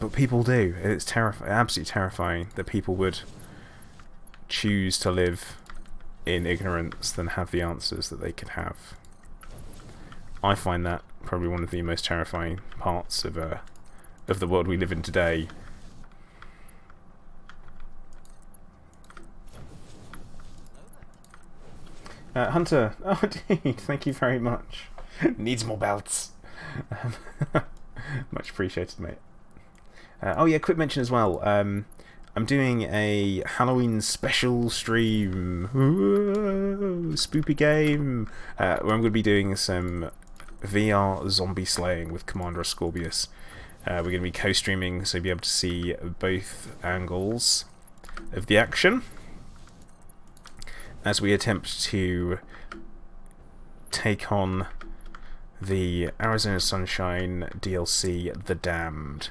But people do. It's absolutely terrifying that people would choose to live in ignorance than have the answers that they could have. I find that probably one of the most terrifying parts of the world we live in today. Hunter, oh dude, thank you very much. Needs more belts. Much appreciated, mate. Oh yeah, quick mention as well. I'm doing a Halloween special stream. Ooh, spoopy game. Where I'm going to be doing some VR zombie slaying with Commander Ascorbius. We're going to be co-streaming, so you'll be able to see both angles of the action as we attempt to take on the Arizona Sunshine DLC, The Damned,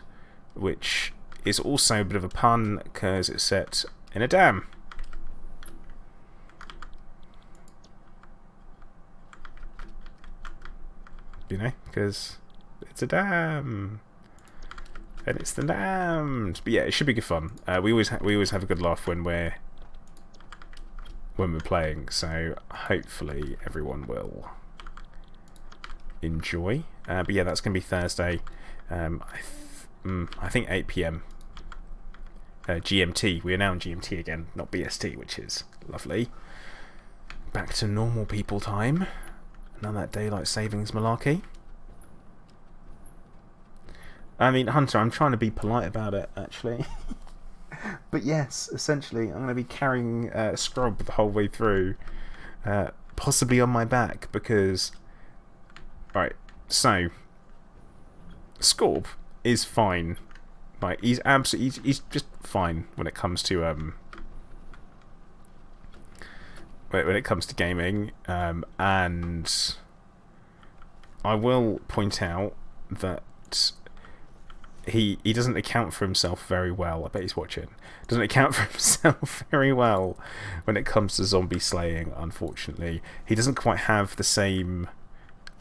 which is also a bit of a pun because it's set in a dam. You know, because it's a dam. And it's the Damned. But yeah, it should be good fun. We always have a good laugh when we're playing, so hopefully everyone will enjoy. But yeah, that's going to be Thursday. I think 8 PM GMT. We are now in GMT again, not BST, which is lovely. Back to normal people time. None of that daylight savings malarkey. I mean, Hunter, I'm trying to be polite about it, actually. But yes, essentially, I'm going to be carrying Scrub the whole way through. Possibly on my back, because... Right, So, Scorp is fine. Like, he's just fine when it comes to when it comes to gaming, and I will point out that he doesn't account for himself very well. I bet he's watching. Doesn't account for himself very well when it comes to zombie slaying, unfortunately. He doesn't quite have the same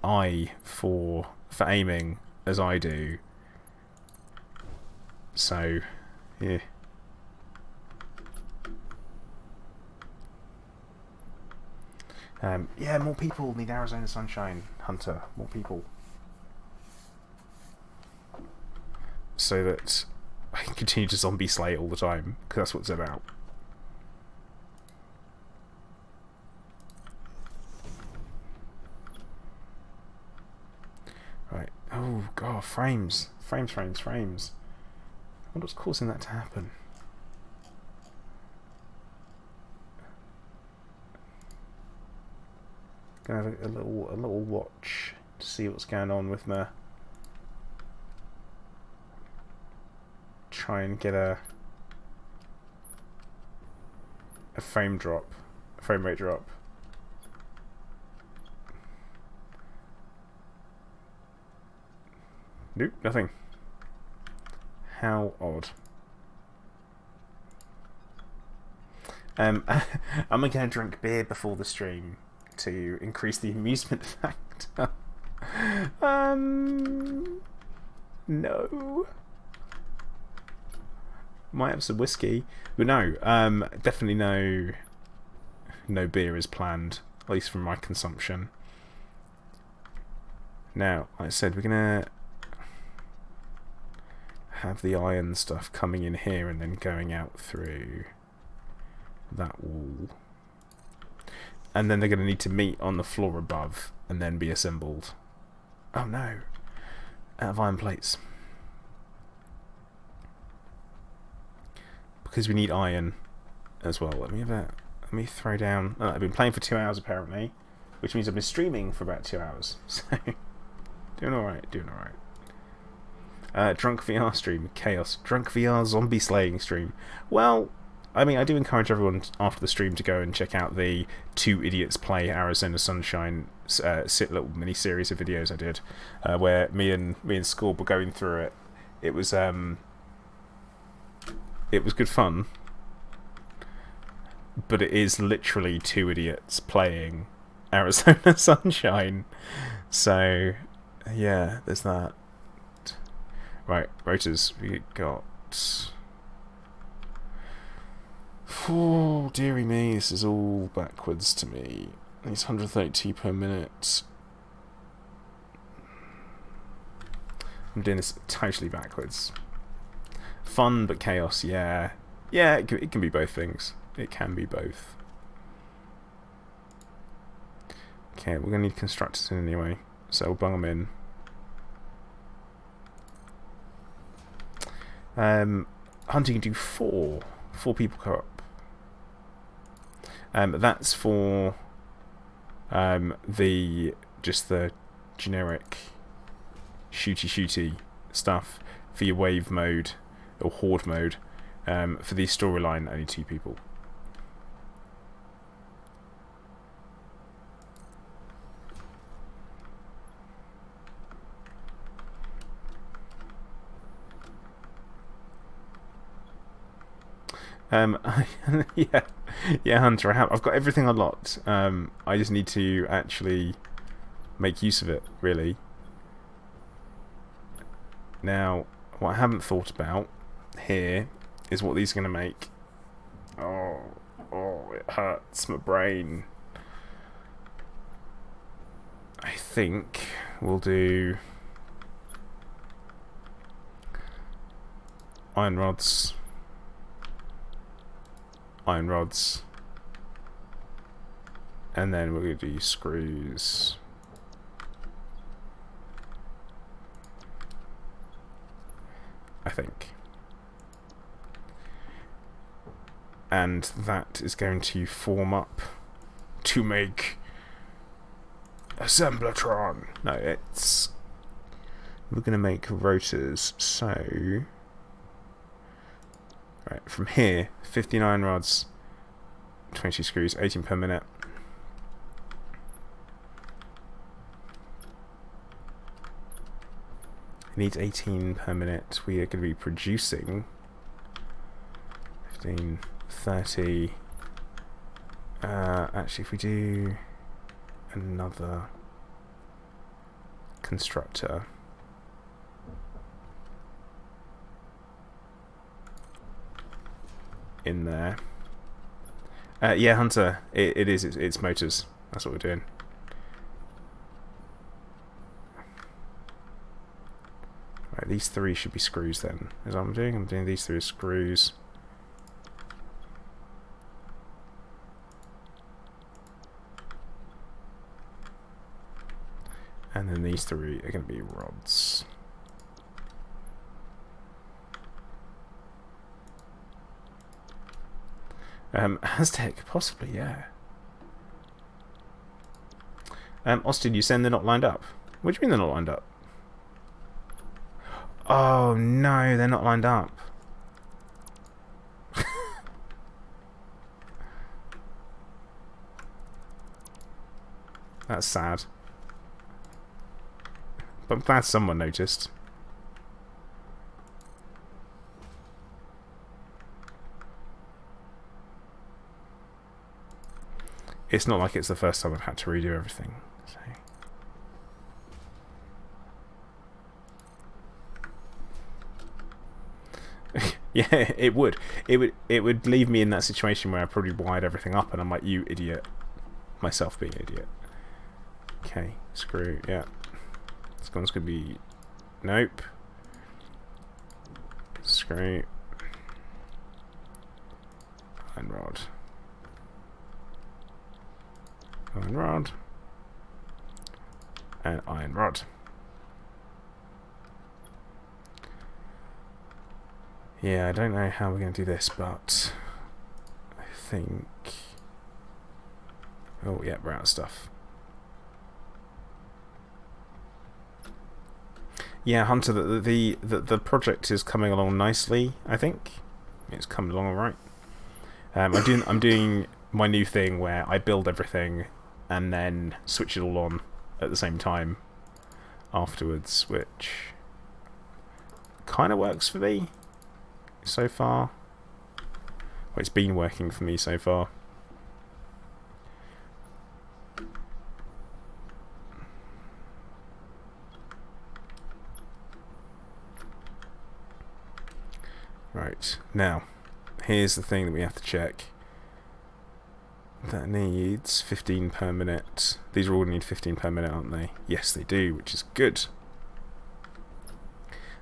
eye for aiming as I do. So, yeah. Yeah, more people need Arizona Sunshine Hunter. More people. So that I can continue to zombie slay all the time, because that's what it's about. Right. Oh, God, frames. Frames. I wonder what's causing that to happen. Gonna have a little watch to see what's going on with my... Try and get a frame rate drop. Nope, nothing. How odd. I'm gonna drink beer before the stream to increase the amusement factor. No. Might have some whiskey, but no. Definitely no beer is planned, at least from my consumption. Now, like I said, we're gonna have the iron stuff coming in here and then going out through that wall. And then they're going to need to meet on the floor above and then be assembled. Oh no! Out of iron plates. Because we need iron as well. Let me throw down... I've been playing for 2 hours apparently, which means I've been streaming for about 2 hours. So, doing alright. Drunk VR stream, chaos. Drunk VR zombie slaying stream. Well, I mean, I do encourage everyone after the stream to go and check out the Two Idiots Play Arizona Sunshine little mini series of videos I did, where me and Scorb were going through it. It was good fun, but it is literally two idiots playing Arizona Sunshine. So, yeah, there's that. Right, rotors. We got... Oh, dearie me, this is all backwards to me. It's 130 per minute. I'm doing this totally backwards. Fun, but chaos, yeah. Yeah, it can be both things. It can be both. Okay, we're going to need constructors in anyway, so we'll bung them in. Hunting can do four people co-op. That's for the generic shooty stuff for your wave mode or horde mode. For the storyline, only 2 people. Yeah, Hunter, I've got everything unlocked. I just need to actually make use of it, really. Now, what I haven't thought about here is what these are going to make. Oh, it hurts my brain. I think we'll do iron rods, and then we're going to do screws. I think. And that is going to form up to make Assemblatron. No, it's we're going to make rotors. So, right, from here, 59 rods, 20 screws, 18 per minute. It needs 18 per minute. We are going to be producing 15, 30. Actually, if we do another constructor, in there. Yeah, Hunter, it is. It's motors. That's what we're doing. Right, these three should be screws then. Is what I'm doing. I'm doing these three screws. And then these three are going to be rods. Aztec, possibly, yeah. Austin, you saying they're not lined up? What do you mean they're not lined up? Oh no, they're not lined up. That's sad. But I'm glad someone noticed. It's not like it's the first time I've had to redo everything. So. Yeah, it would. It would leave me in that situation where I probably wired everything up, and I'm like, you idiot. Myself being an idiot. Okay, screw. Yeah, this one's gonna be. Nope. Screw. Iron rod. Iron rod. And iron rod. Yeah, I don't know how we're going to do this, but I think... Oh, yeah, we're out of stuff. Yeah, Hunter, the project is coming along nicely, I think. It's coming along alright. I'm doing my new thing where I build everything and then switch it all on at the same time afterwards, which kind of works for me so far. Well, it's been working for me so far. Right, now, here's the thing that we have to check. That needs 15 per minute. These all need 15 per minute, aren't they? Yes, they do, which is good.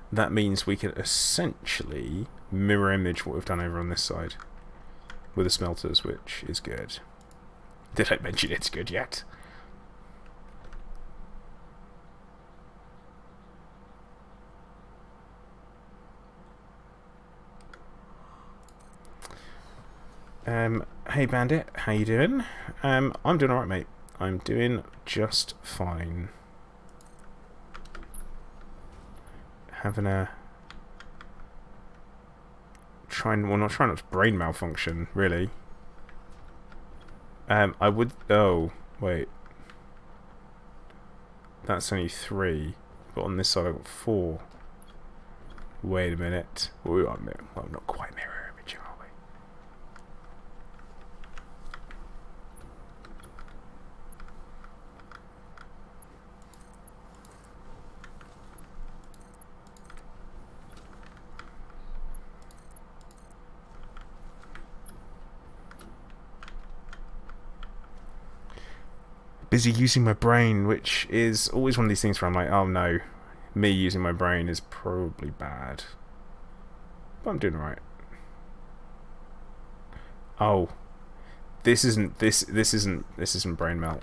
That means we can essentially mirror image what we've done over on this side with the smelters, which is good. Did I mention it's good yet? Hey Bandit, how you doing? I'm doing alright, mate. I'm doing just fine. Having a... not trying not to brain malfunction, really. I would... Oh, wait. That's only 3. But on this side I've got 4. Wait a minute. Well, not quite mirror image, are we? Busy using my brain, which is always one of these things where I'm like, oh no, me using my brain is probably bad. But I'm doing alright. Oh, this isn't brain melt.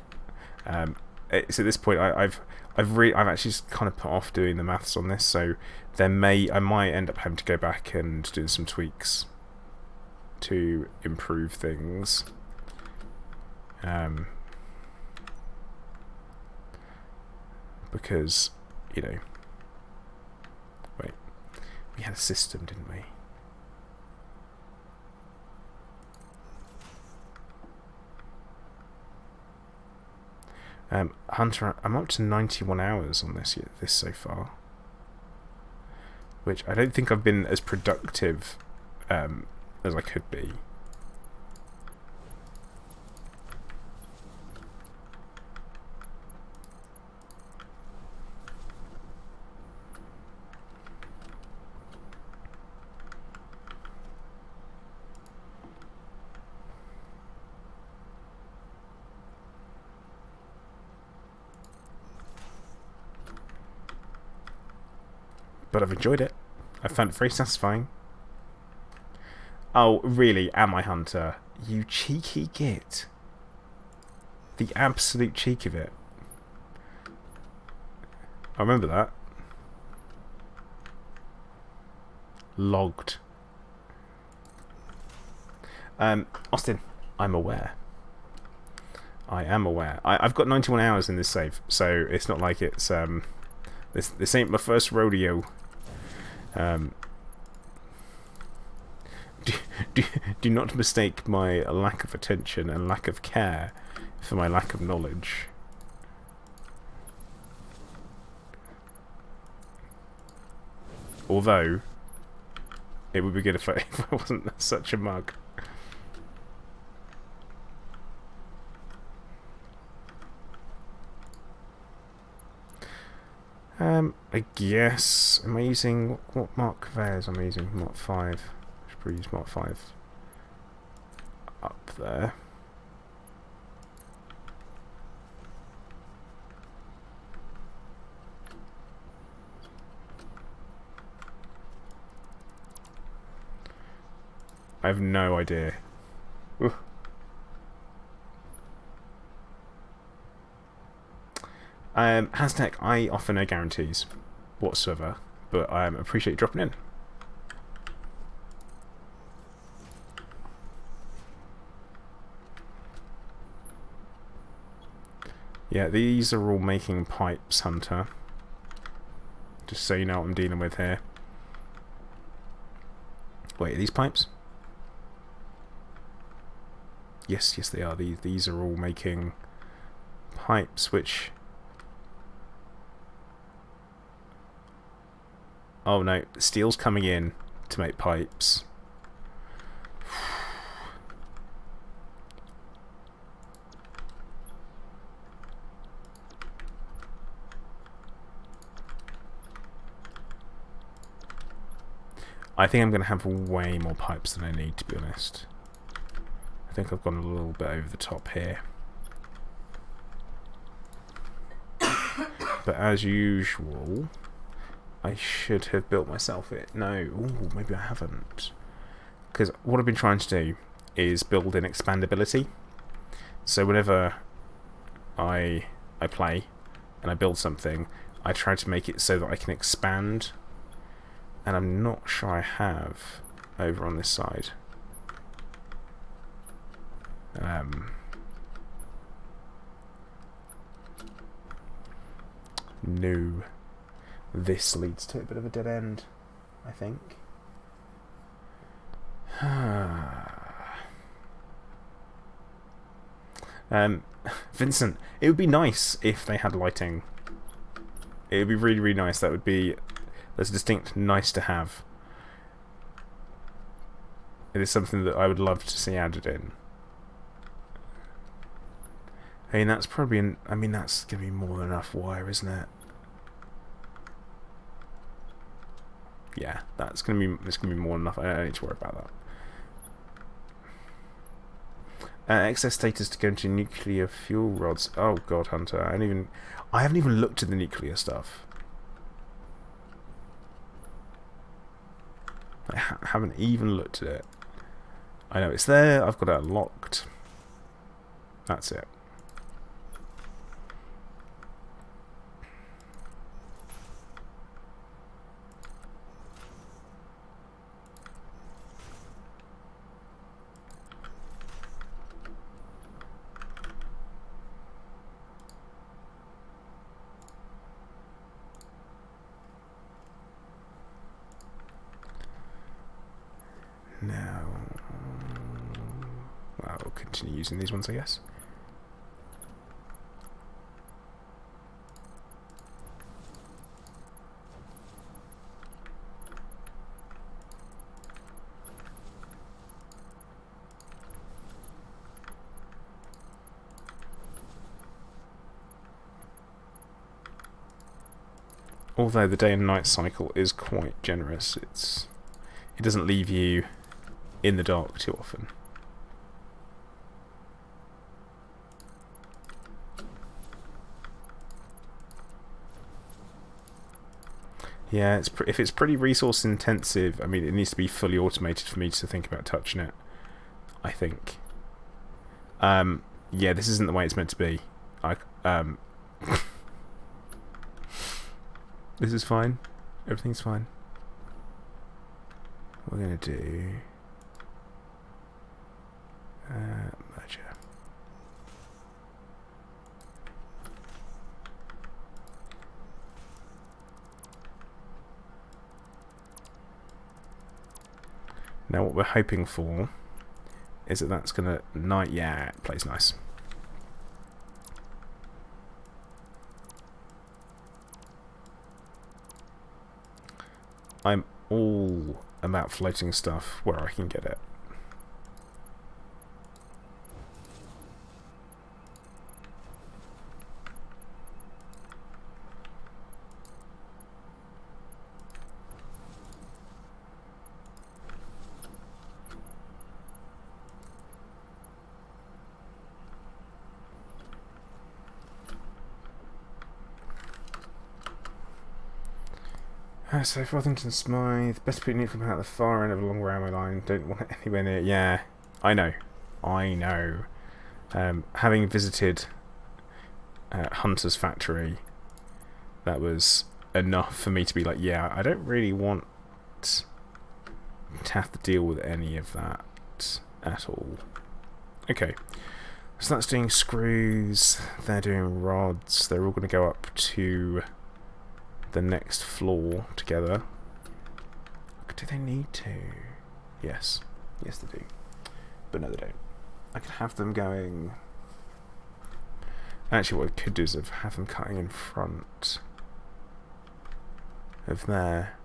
It's at this point I've actually just kind of put off doing the maths on this, so I might end up having to go back and do some tweaks to improve things. Because, you know, We had a system, didn't we? Hunter, I'm up to 91 hours on this so far, which I don't think I've been as productive as I could be. But I've enjoyed it. I found it very satisfying. Oh, really? Am I, Hunter? You cheeky git. The absolute cheek of it. I remember that. Logged. Austin, I'm aware. I am aware. I've got 91 hours in this save, so it's not like it's this ain't my first rodeo. Do not mistake my lack of attention and lack of care for my lack of knowledge. Although, it would be good if I wasn't such a mug. I guess. Am I using what Mark Vares am I using? Mark 5. I should probably use Mark 5 up there. I have no idea. Ooh. Hashtag, I offer no guarantees whatsoever, but I appreciate you dropping in. Yeah, these are all making pipes, Hunter. Just so you know what I'm dealing with here. Wait, are these pipes? Yes, yes they are. These are all making pipes, which... Oh no, steel's coming in to make pipes. I think I'm going to have way more pipes than I need, to be honest. I think I've gone a little bit over the top here. But as usual, I should have built myself it. No, ooh, maybe I haven't. Because what I've been trying to do is build in expandability. So whenever I play and I build something, I try to make it so that I can expand. And I'm not sure I have over on this side. No. This leads to a bit of a dead end, I think. Vincent, it would be nice if they had lighting. It would be really, really nice. That's a distinct nice to have. It is something that I would love to see added in. I mean, that's probably that's gonna be more than enough wire, isn't it? Yeah, it's gonna be more than enough. I don't need to worry about that. Excess status to go into nuclear fuel rods. Oh God, Hunter, I haven't even looked at the nuclear stuff. I haven't even looked at it. I know it's there. I've got it unlocked. That's it. Now, well, we'll continue using these ones, I guess. Although the day and night cycle is quite generous, it doesn't leave you in the dark too often. Yeah, if it's pretty resource intensive, I mean, it needs to be fully automated for me to think about touching it, I think. Yeah, this isn't the way it's meant to be. This is fine. Everything's fine. We're going to do merger. Now what we're hoping for is that that's going to yeah, it plays nice. I'm all about floating stuff where I can get it. So Rotherton Smythe, best put it from out the far end of a long railway line, don't want it anywhere near. Yeah, I know. Having visited Hunter's factory, that was enough for me to be like, yeah, I don't really want to have to deal with any of that at all. Okay, so that's doing screws, they're doing rods, they're all going to go up to the next floor together. Do they need to? Yes. Yes, they do. But no, they don't. I could have them going... Actually, what I could do is have them cutting in front of there.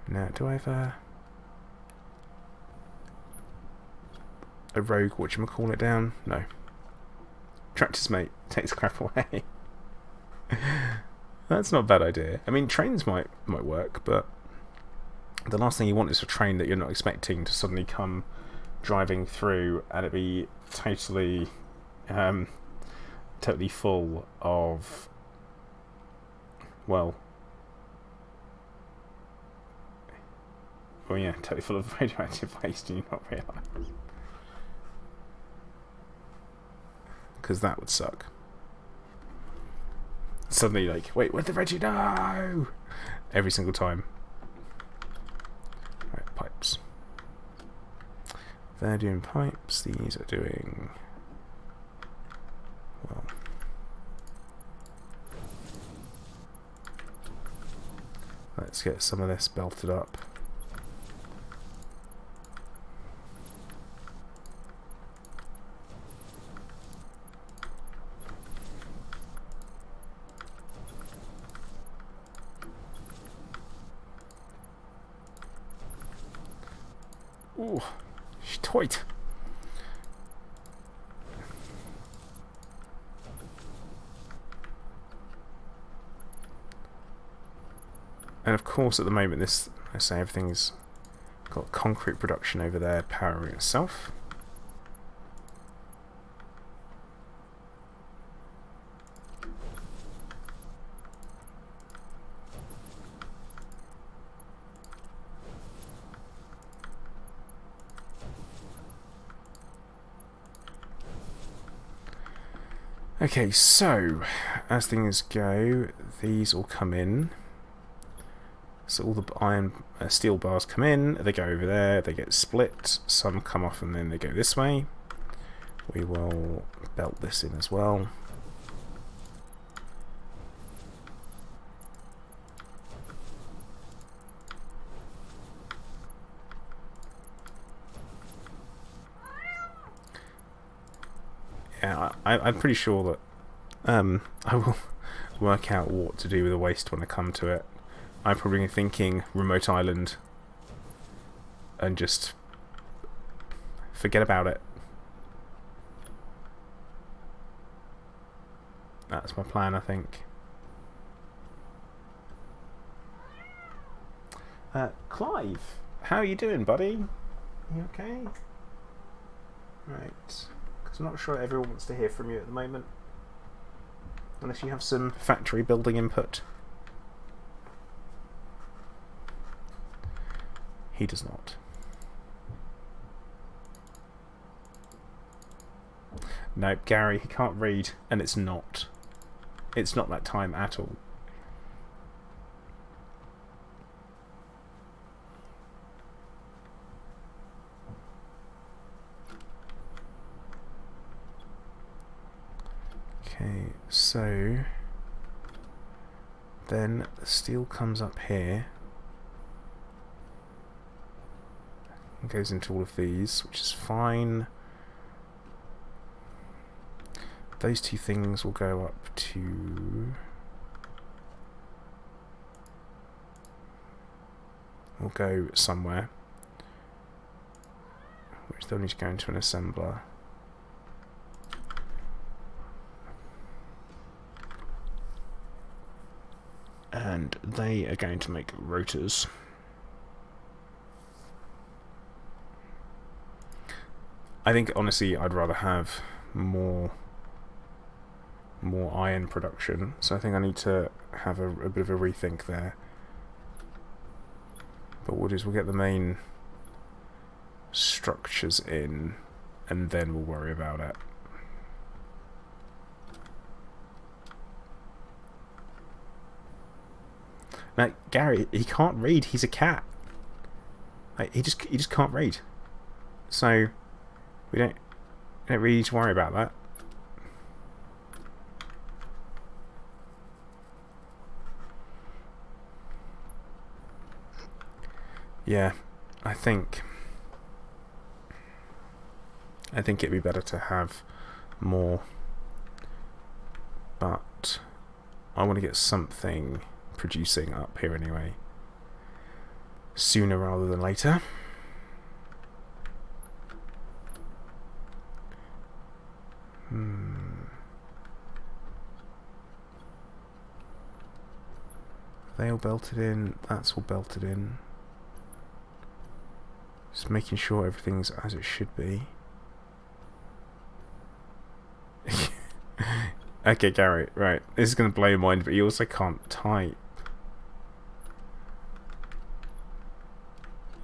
Now, do I have a rogue whatchamacallit down? No. Tractors, mate. Take the crap away. That's not a bad idea. I mean, trains might work, but the last thing you want is a train that you're not expecting to suddenly come driving through and it be totally full of, well, yeah, totally full of radioactive waste and you not realise. Because that would suck. Suddenly, like, wait, where'd the Reggie? No! Every single time. Right, pipes. They're doing pipes. These are doing... well... let's get some of this belted up. Ooh, she's tight. And of course, at the moment, this, I say, everything's got concrete production over there powering itself. Okay, so as things go, these all come in. So all the steel bars come in, they go over there, they get split, some come off and then they go this way. We will belt this in as well. I'm pretty sure that I will work out what to do with the waste when I come to it. I'm probably thinking remote island and just forget about it. That's my plan, I think. Clive, how are you doing, buddy? You okay? Right. Because I'm not sure everyone wants to hear from you at the moment. Unless you have some factory building input. He does not. No, Gary, he can't read, and it's not. It's not that time at all. Okay, so then the steel comes up here and goes into all of these, which is fine. Those two things will go up to... will go somewhere, which they'll need to go into an assembler. And they are going to make rotors. I think, honestly, I'd rather have more iron production, so I think I need to have a bit of a rethink there. But we'll get the main structures in, and then we'll worry about it. Now, Gary, he can't read. He's a cat. Like, he just can't read. So we don't really need to worry about that. Yeah, I think it'd be better to have more, but I want to get something producing up here anyway, sooner rather than later. They all belted in, that's all belted in. Just making sure everything's as it should be. Okay, Gary, right. This is going to blow your mind, but you also can't type.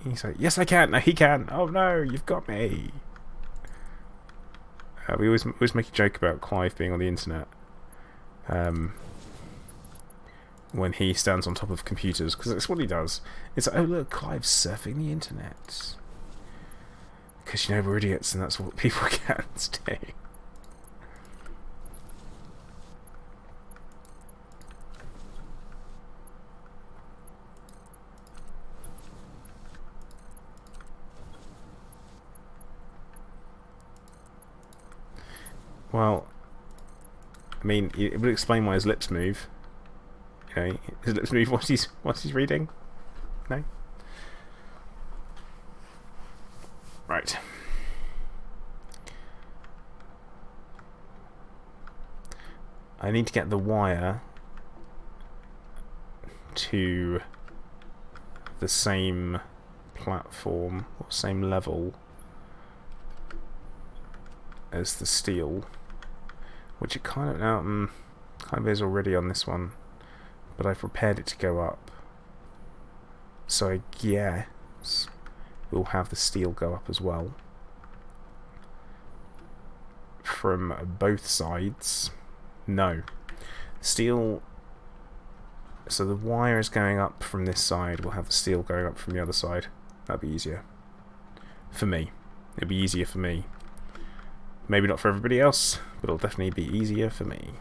He's like, yes I can, no he can, oh no, you've got me. We always make a joke about Clive being on the internet. When he stands on top of computers, because that's what he does. It's like, oh look, Clive's surfing the internet. Because, you know, we're idiots and that's what people cats do. Well, I mean, it would explain why his lips move. Okay, his lips move whilst he's reading. No. Right. I need to get the wire to the same platform or same level as the steel, which it kind of is already on this one, but I've prepared it to go up, so I guess we'll have the steel go up as well from both sides. No, steel, so the wire is going up from this side, we'll have the steel going up from the other side. That'd be easier for me. It'd be easier for me. Maybe not for everybody else, but it'll definitely be easier for me.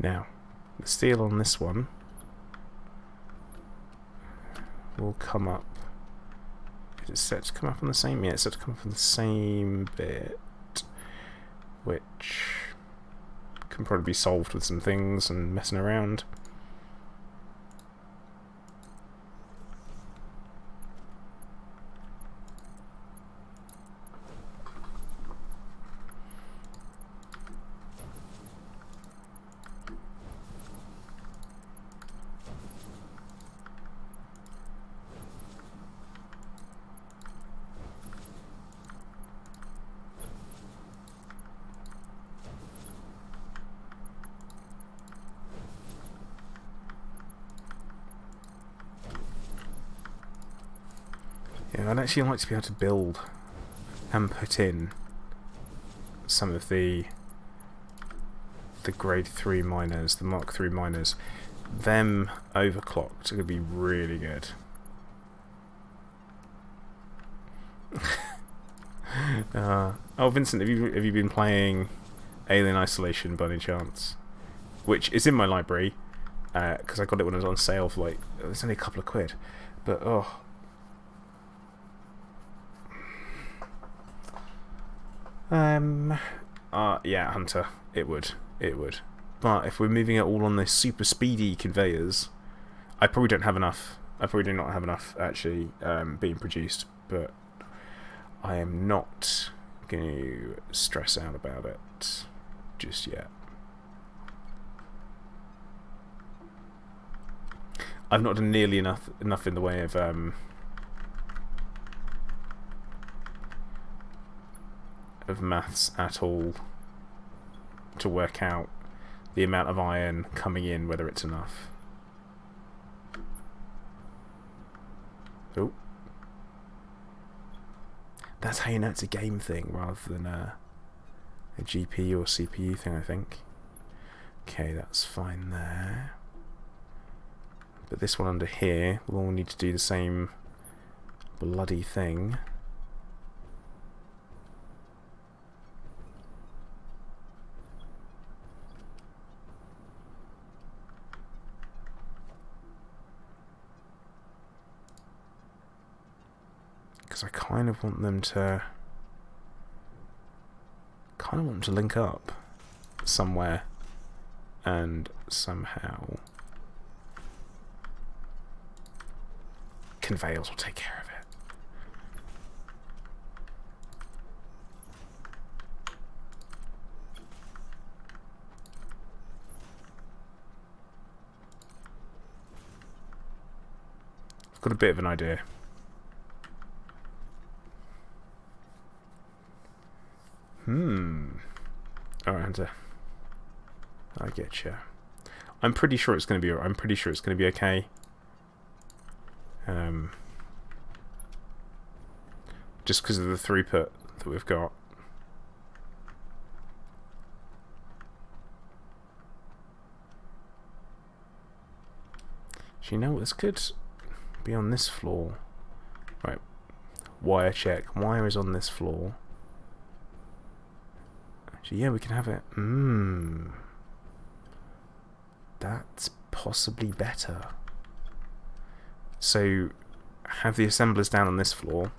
Now, the steel on this one will come up. Is it set to come up on the same? Yeah, it's set to come up on the same bit, which can probably be solved with some things and messing around. Yeah, I'd actually like to be able to build and put in some of the grade 3 miners, the Mark 3 miners. Them overclocked are going to be really good. Oh, Vincent, have you been playing Alien Isolation by any chance? Which is in my library, because I got it when it was on sale for like, it's only a couple of quid. But, oh... yeah, Hunter, it would. But if we're moving it all on the super speedy conveyors, I probably don't have enough. I probably do not have enough actually being produced, but I am not going to stress out about it just yet. I've not done nearly enough in the way of maths at all to work out the amount of iron coming in, whether it's enough. Oh, that's how you know it's a game thing rather than a GPU or CPU thing, I think. Okay, that's fine there. But this one under here, we'll all need to do the same bloody thing. Because I kind of want them to link up somewhere and somehow. Conveyors will take care of it. I've got a bit of an idea. Alright, Hunter. I get you. I'm pretty sure it's going to be. I'm pretty sure it's going to be okay. Just because of the throughput that we've got. So you know what? This could be on this floor. Right. Wire check. Wire is on this floor. Actually, yeah, we can have it. That's possibly better. So, have the assemblers down on this floor.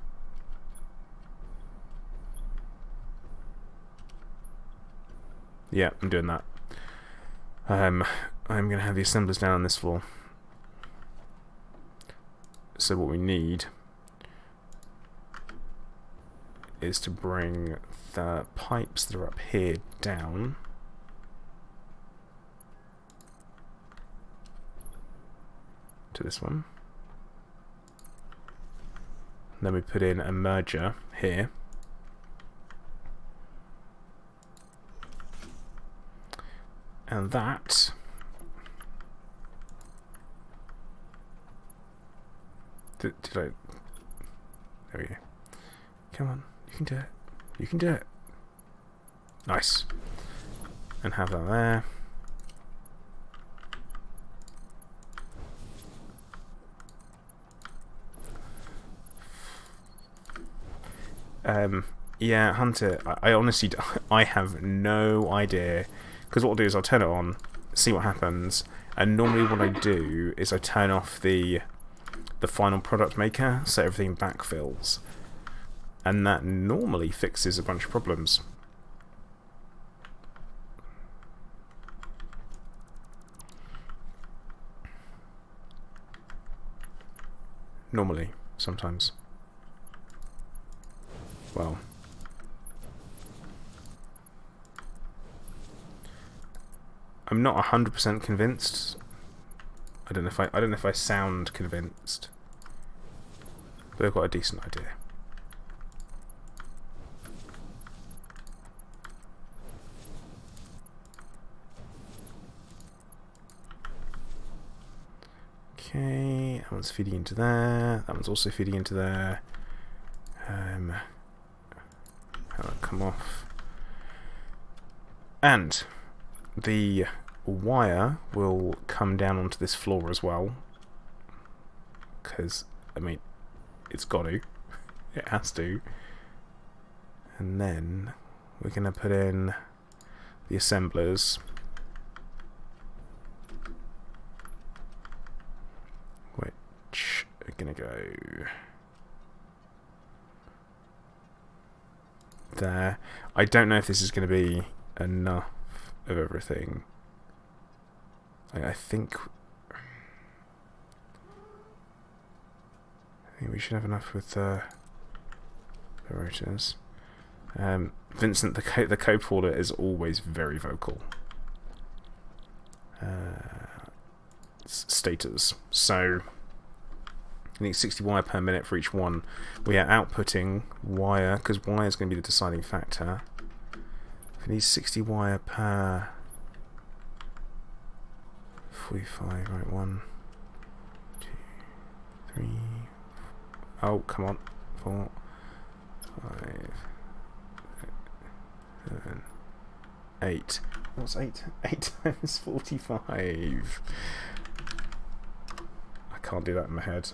Yeah, I'm doing that. I'm going to have the assemblers down on this floor. So what we need is to bring the pipes that are up here down. To this one. And then we put in a merger here. And that did I? There we go. Come on, you can do it. You can do it. Nice. And have that there. Yeah, Hunter, I honestly, I have no idea. Because what I'll do is I'll turn it on, see what happens. And normally what I do is I turn off the final product maker so everything backfills. And that normally fixes a bunch of problems. Normally, sometimes. Well, I'm not 100% convinced. I don't know if I sound convinced, but I've got a decent idea. Okay, that one's feeding into there. That one's also feeding into there. That'll come off. And the wire will come down onto this floor as well. Because, I mean, it's got to. It has to. And then we're going to put in the assemblers. Which are going to go there. I don't know if this is going to be enough of everything. I think we should have enough with the rotors. Vincent, the co-porter, is always very vocal. Status. So I need 60 wire per minute for each one. We are outputting wire, because wire is going to be the deciding factor. We need 60 wire per 45, right, 1, 2, 3, oh, come on, 4, 5, 7, 8. What's 8? 8 times 45. I can't do that in my head.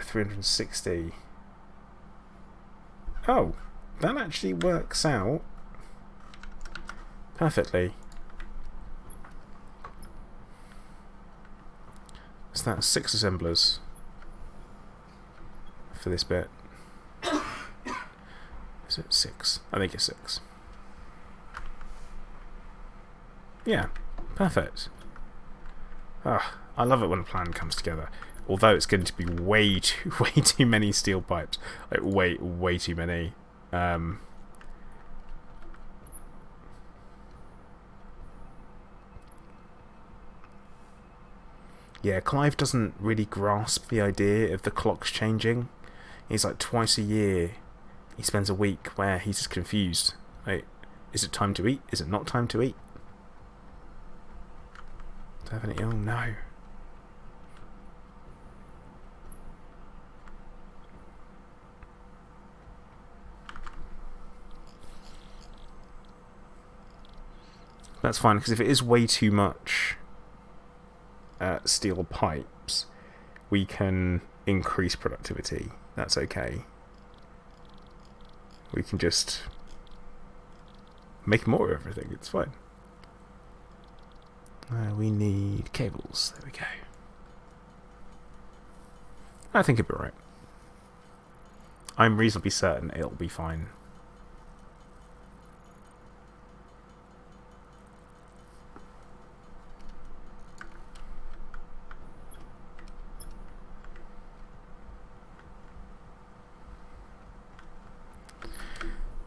360. Oh, that actually works out perfectly. So that's 6 assemblers for this bit. Is it 6? I think it's 6. Yeah, perfect. Ah, I love it when a plan comes together. Although it's going to be way too many steel pipes, like way too many. Yeah, Clive doesn't really grasp the idea of the clocks changing. He's like, twice a year he spends a week where he's just confused. Like, is it time to eat? Is it not time to eat? Do I have any? Oh no. That's fine, because if it is way too much steel pipes, we can increase productivity. That's okay. We can just make more of everything. It's fine. We need cables. There we go. I think it'll be right. I'm reasonably certain it'll be fine.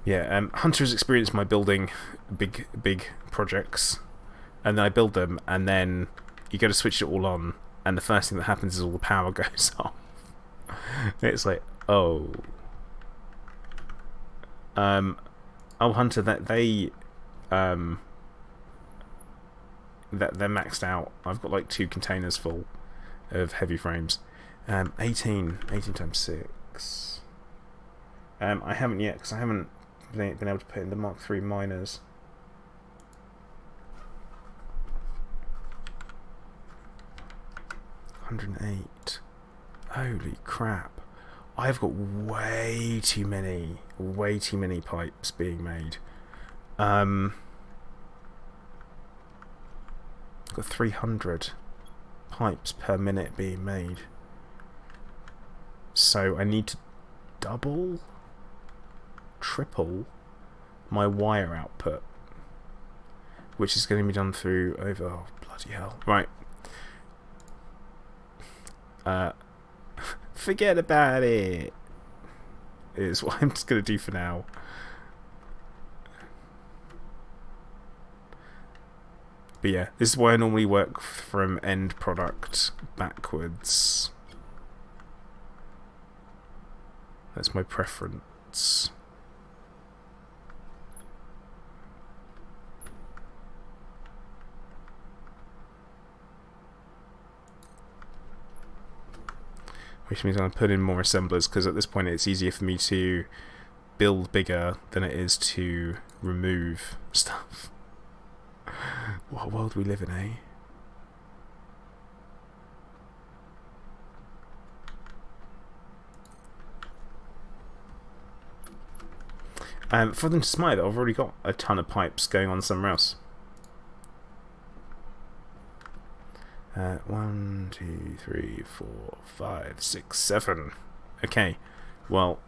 Yeah, Hunter has experienced my building big projects, and then I build them, and then you go to switch it all on, and the first thing that happens is all the power goes off. It's like, oh, Hunter, that they're maxed out. I've got like 2 containers full of heavy frames. 18 times 6. I haven't yet, because I haven't been able to put in the Mark III miners. $108. Holy crap! I've got way too many pipes being made. got 300 pipes per minute being made. So I need to double, triple my wire output, which is going to be done through over... Oh, bloody hell. Right. Forget about it. Is what I'm just going to do for now. But yeah, this is why I normally work from end product backwards. That's my preference. Which means I'm putting in more assemblers, because at this point it's easier for me to build bigger than it is to remove stuff. What world we live in, eh? For them to smile, I've already got a ton of pipes going on somewhere else. 1, 2, 3, 4, 5, 6, 7. Okay, well,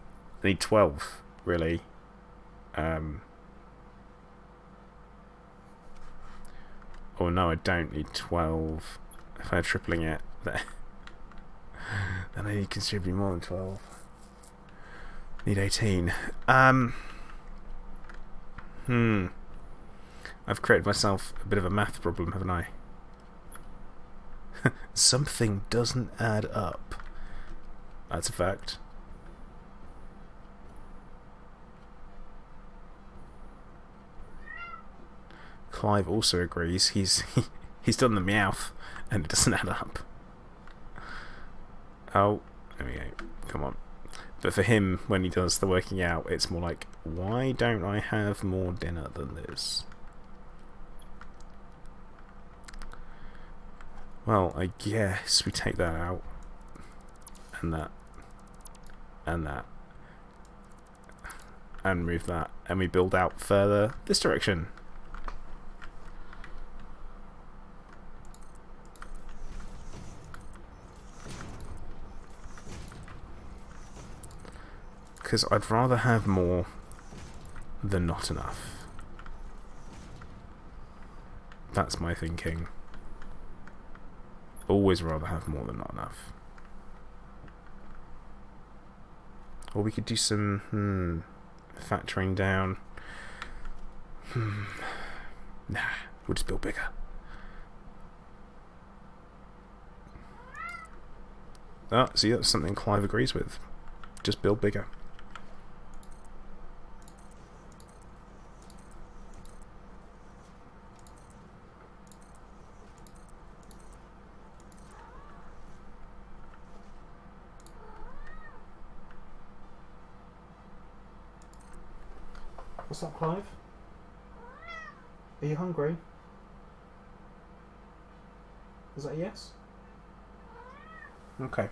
I need 12, really. Oh no, I don't need 12. If I'm tripling it, then I need considerably more than 12. Need 18. I've created myself a bit of a math problem, haven't I? Something doesn't add up. That's a fact. Clive also agrees. He's done the Meowth, and it doesn't add up. Oh, there we go. Come on. But for him, when he does the working out, it's more like, why don't I have more dinner than this? Well, I guess we take that out, and that, and that, and move that, and we build out further this direction. Because I'd rather have more than not enough. That's my thinking. Always rather have more than not enough. Or we could do some factoring down. Nah, we'll just build bigger. Oh, see, that's something Clive agrees with. Just build bigger. What's up, Clive? Are you hungry? Is that a yes? Okay.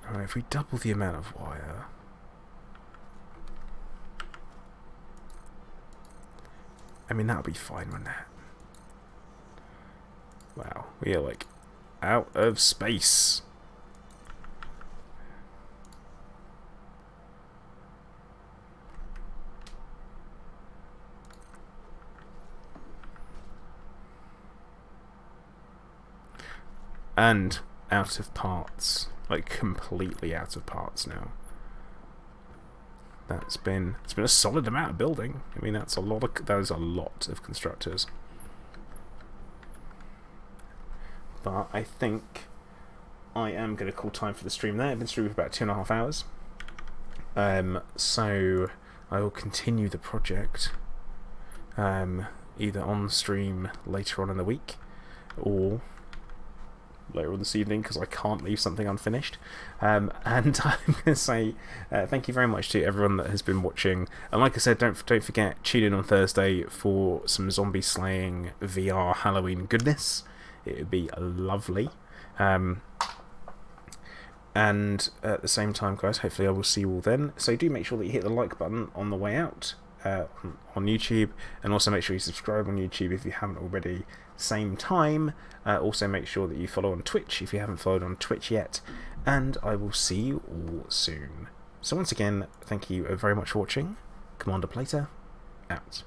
Alright, if we double the amount of wire... I mean, that'll be fine, wouldn't it? Wow, we are like out of space. And out of parts. Like completely out of parts now. It's been a solid amount of building. I mean, that is a lot of constructors. But I think I am going to call time for the stream there. I've been streaming for about 2.5 hours. So I will continue the project either on stream later on in the week or later on this evening, because I can't leave something unfinished. And I'm going to say thank you very much to everyone that has been watching. And like I said, don't forget, tune in on Thursday for some zombie slaying VR Halloween goodness. It would be lovely. And at the same time, guys, hopefully I will see you all then. So do make sure that you hit the like button on the way out on YouTube, and also make sure you subscribe on YouTube if you haven't already. Same time, also make sure that you follow on Twitch if you haven't followed on Twitch yet, and I will see you all soon. So once again, thank you very much for watching. Commander Plater, out.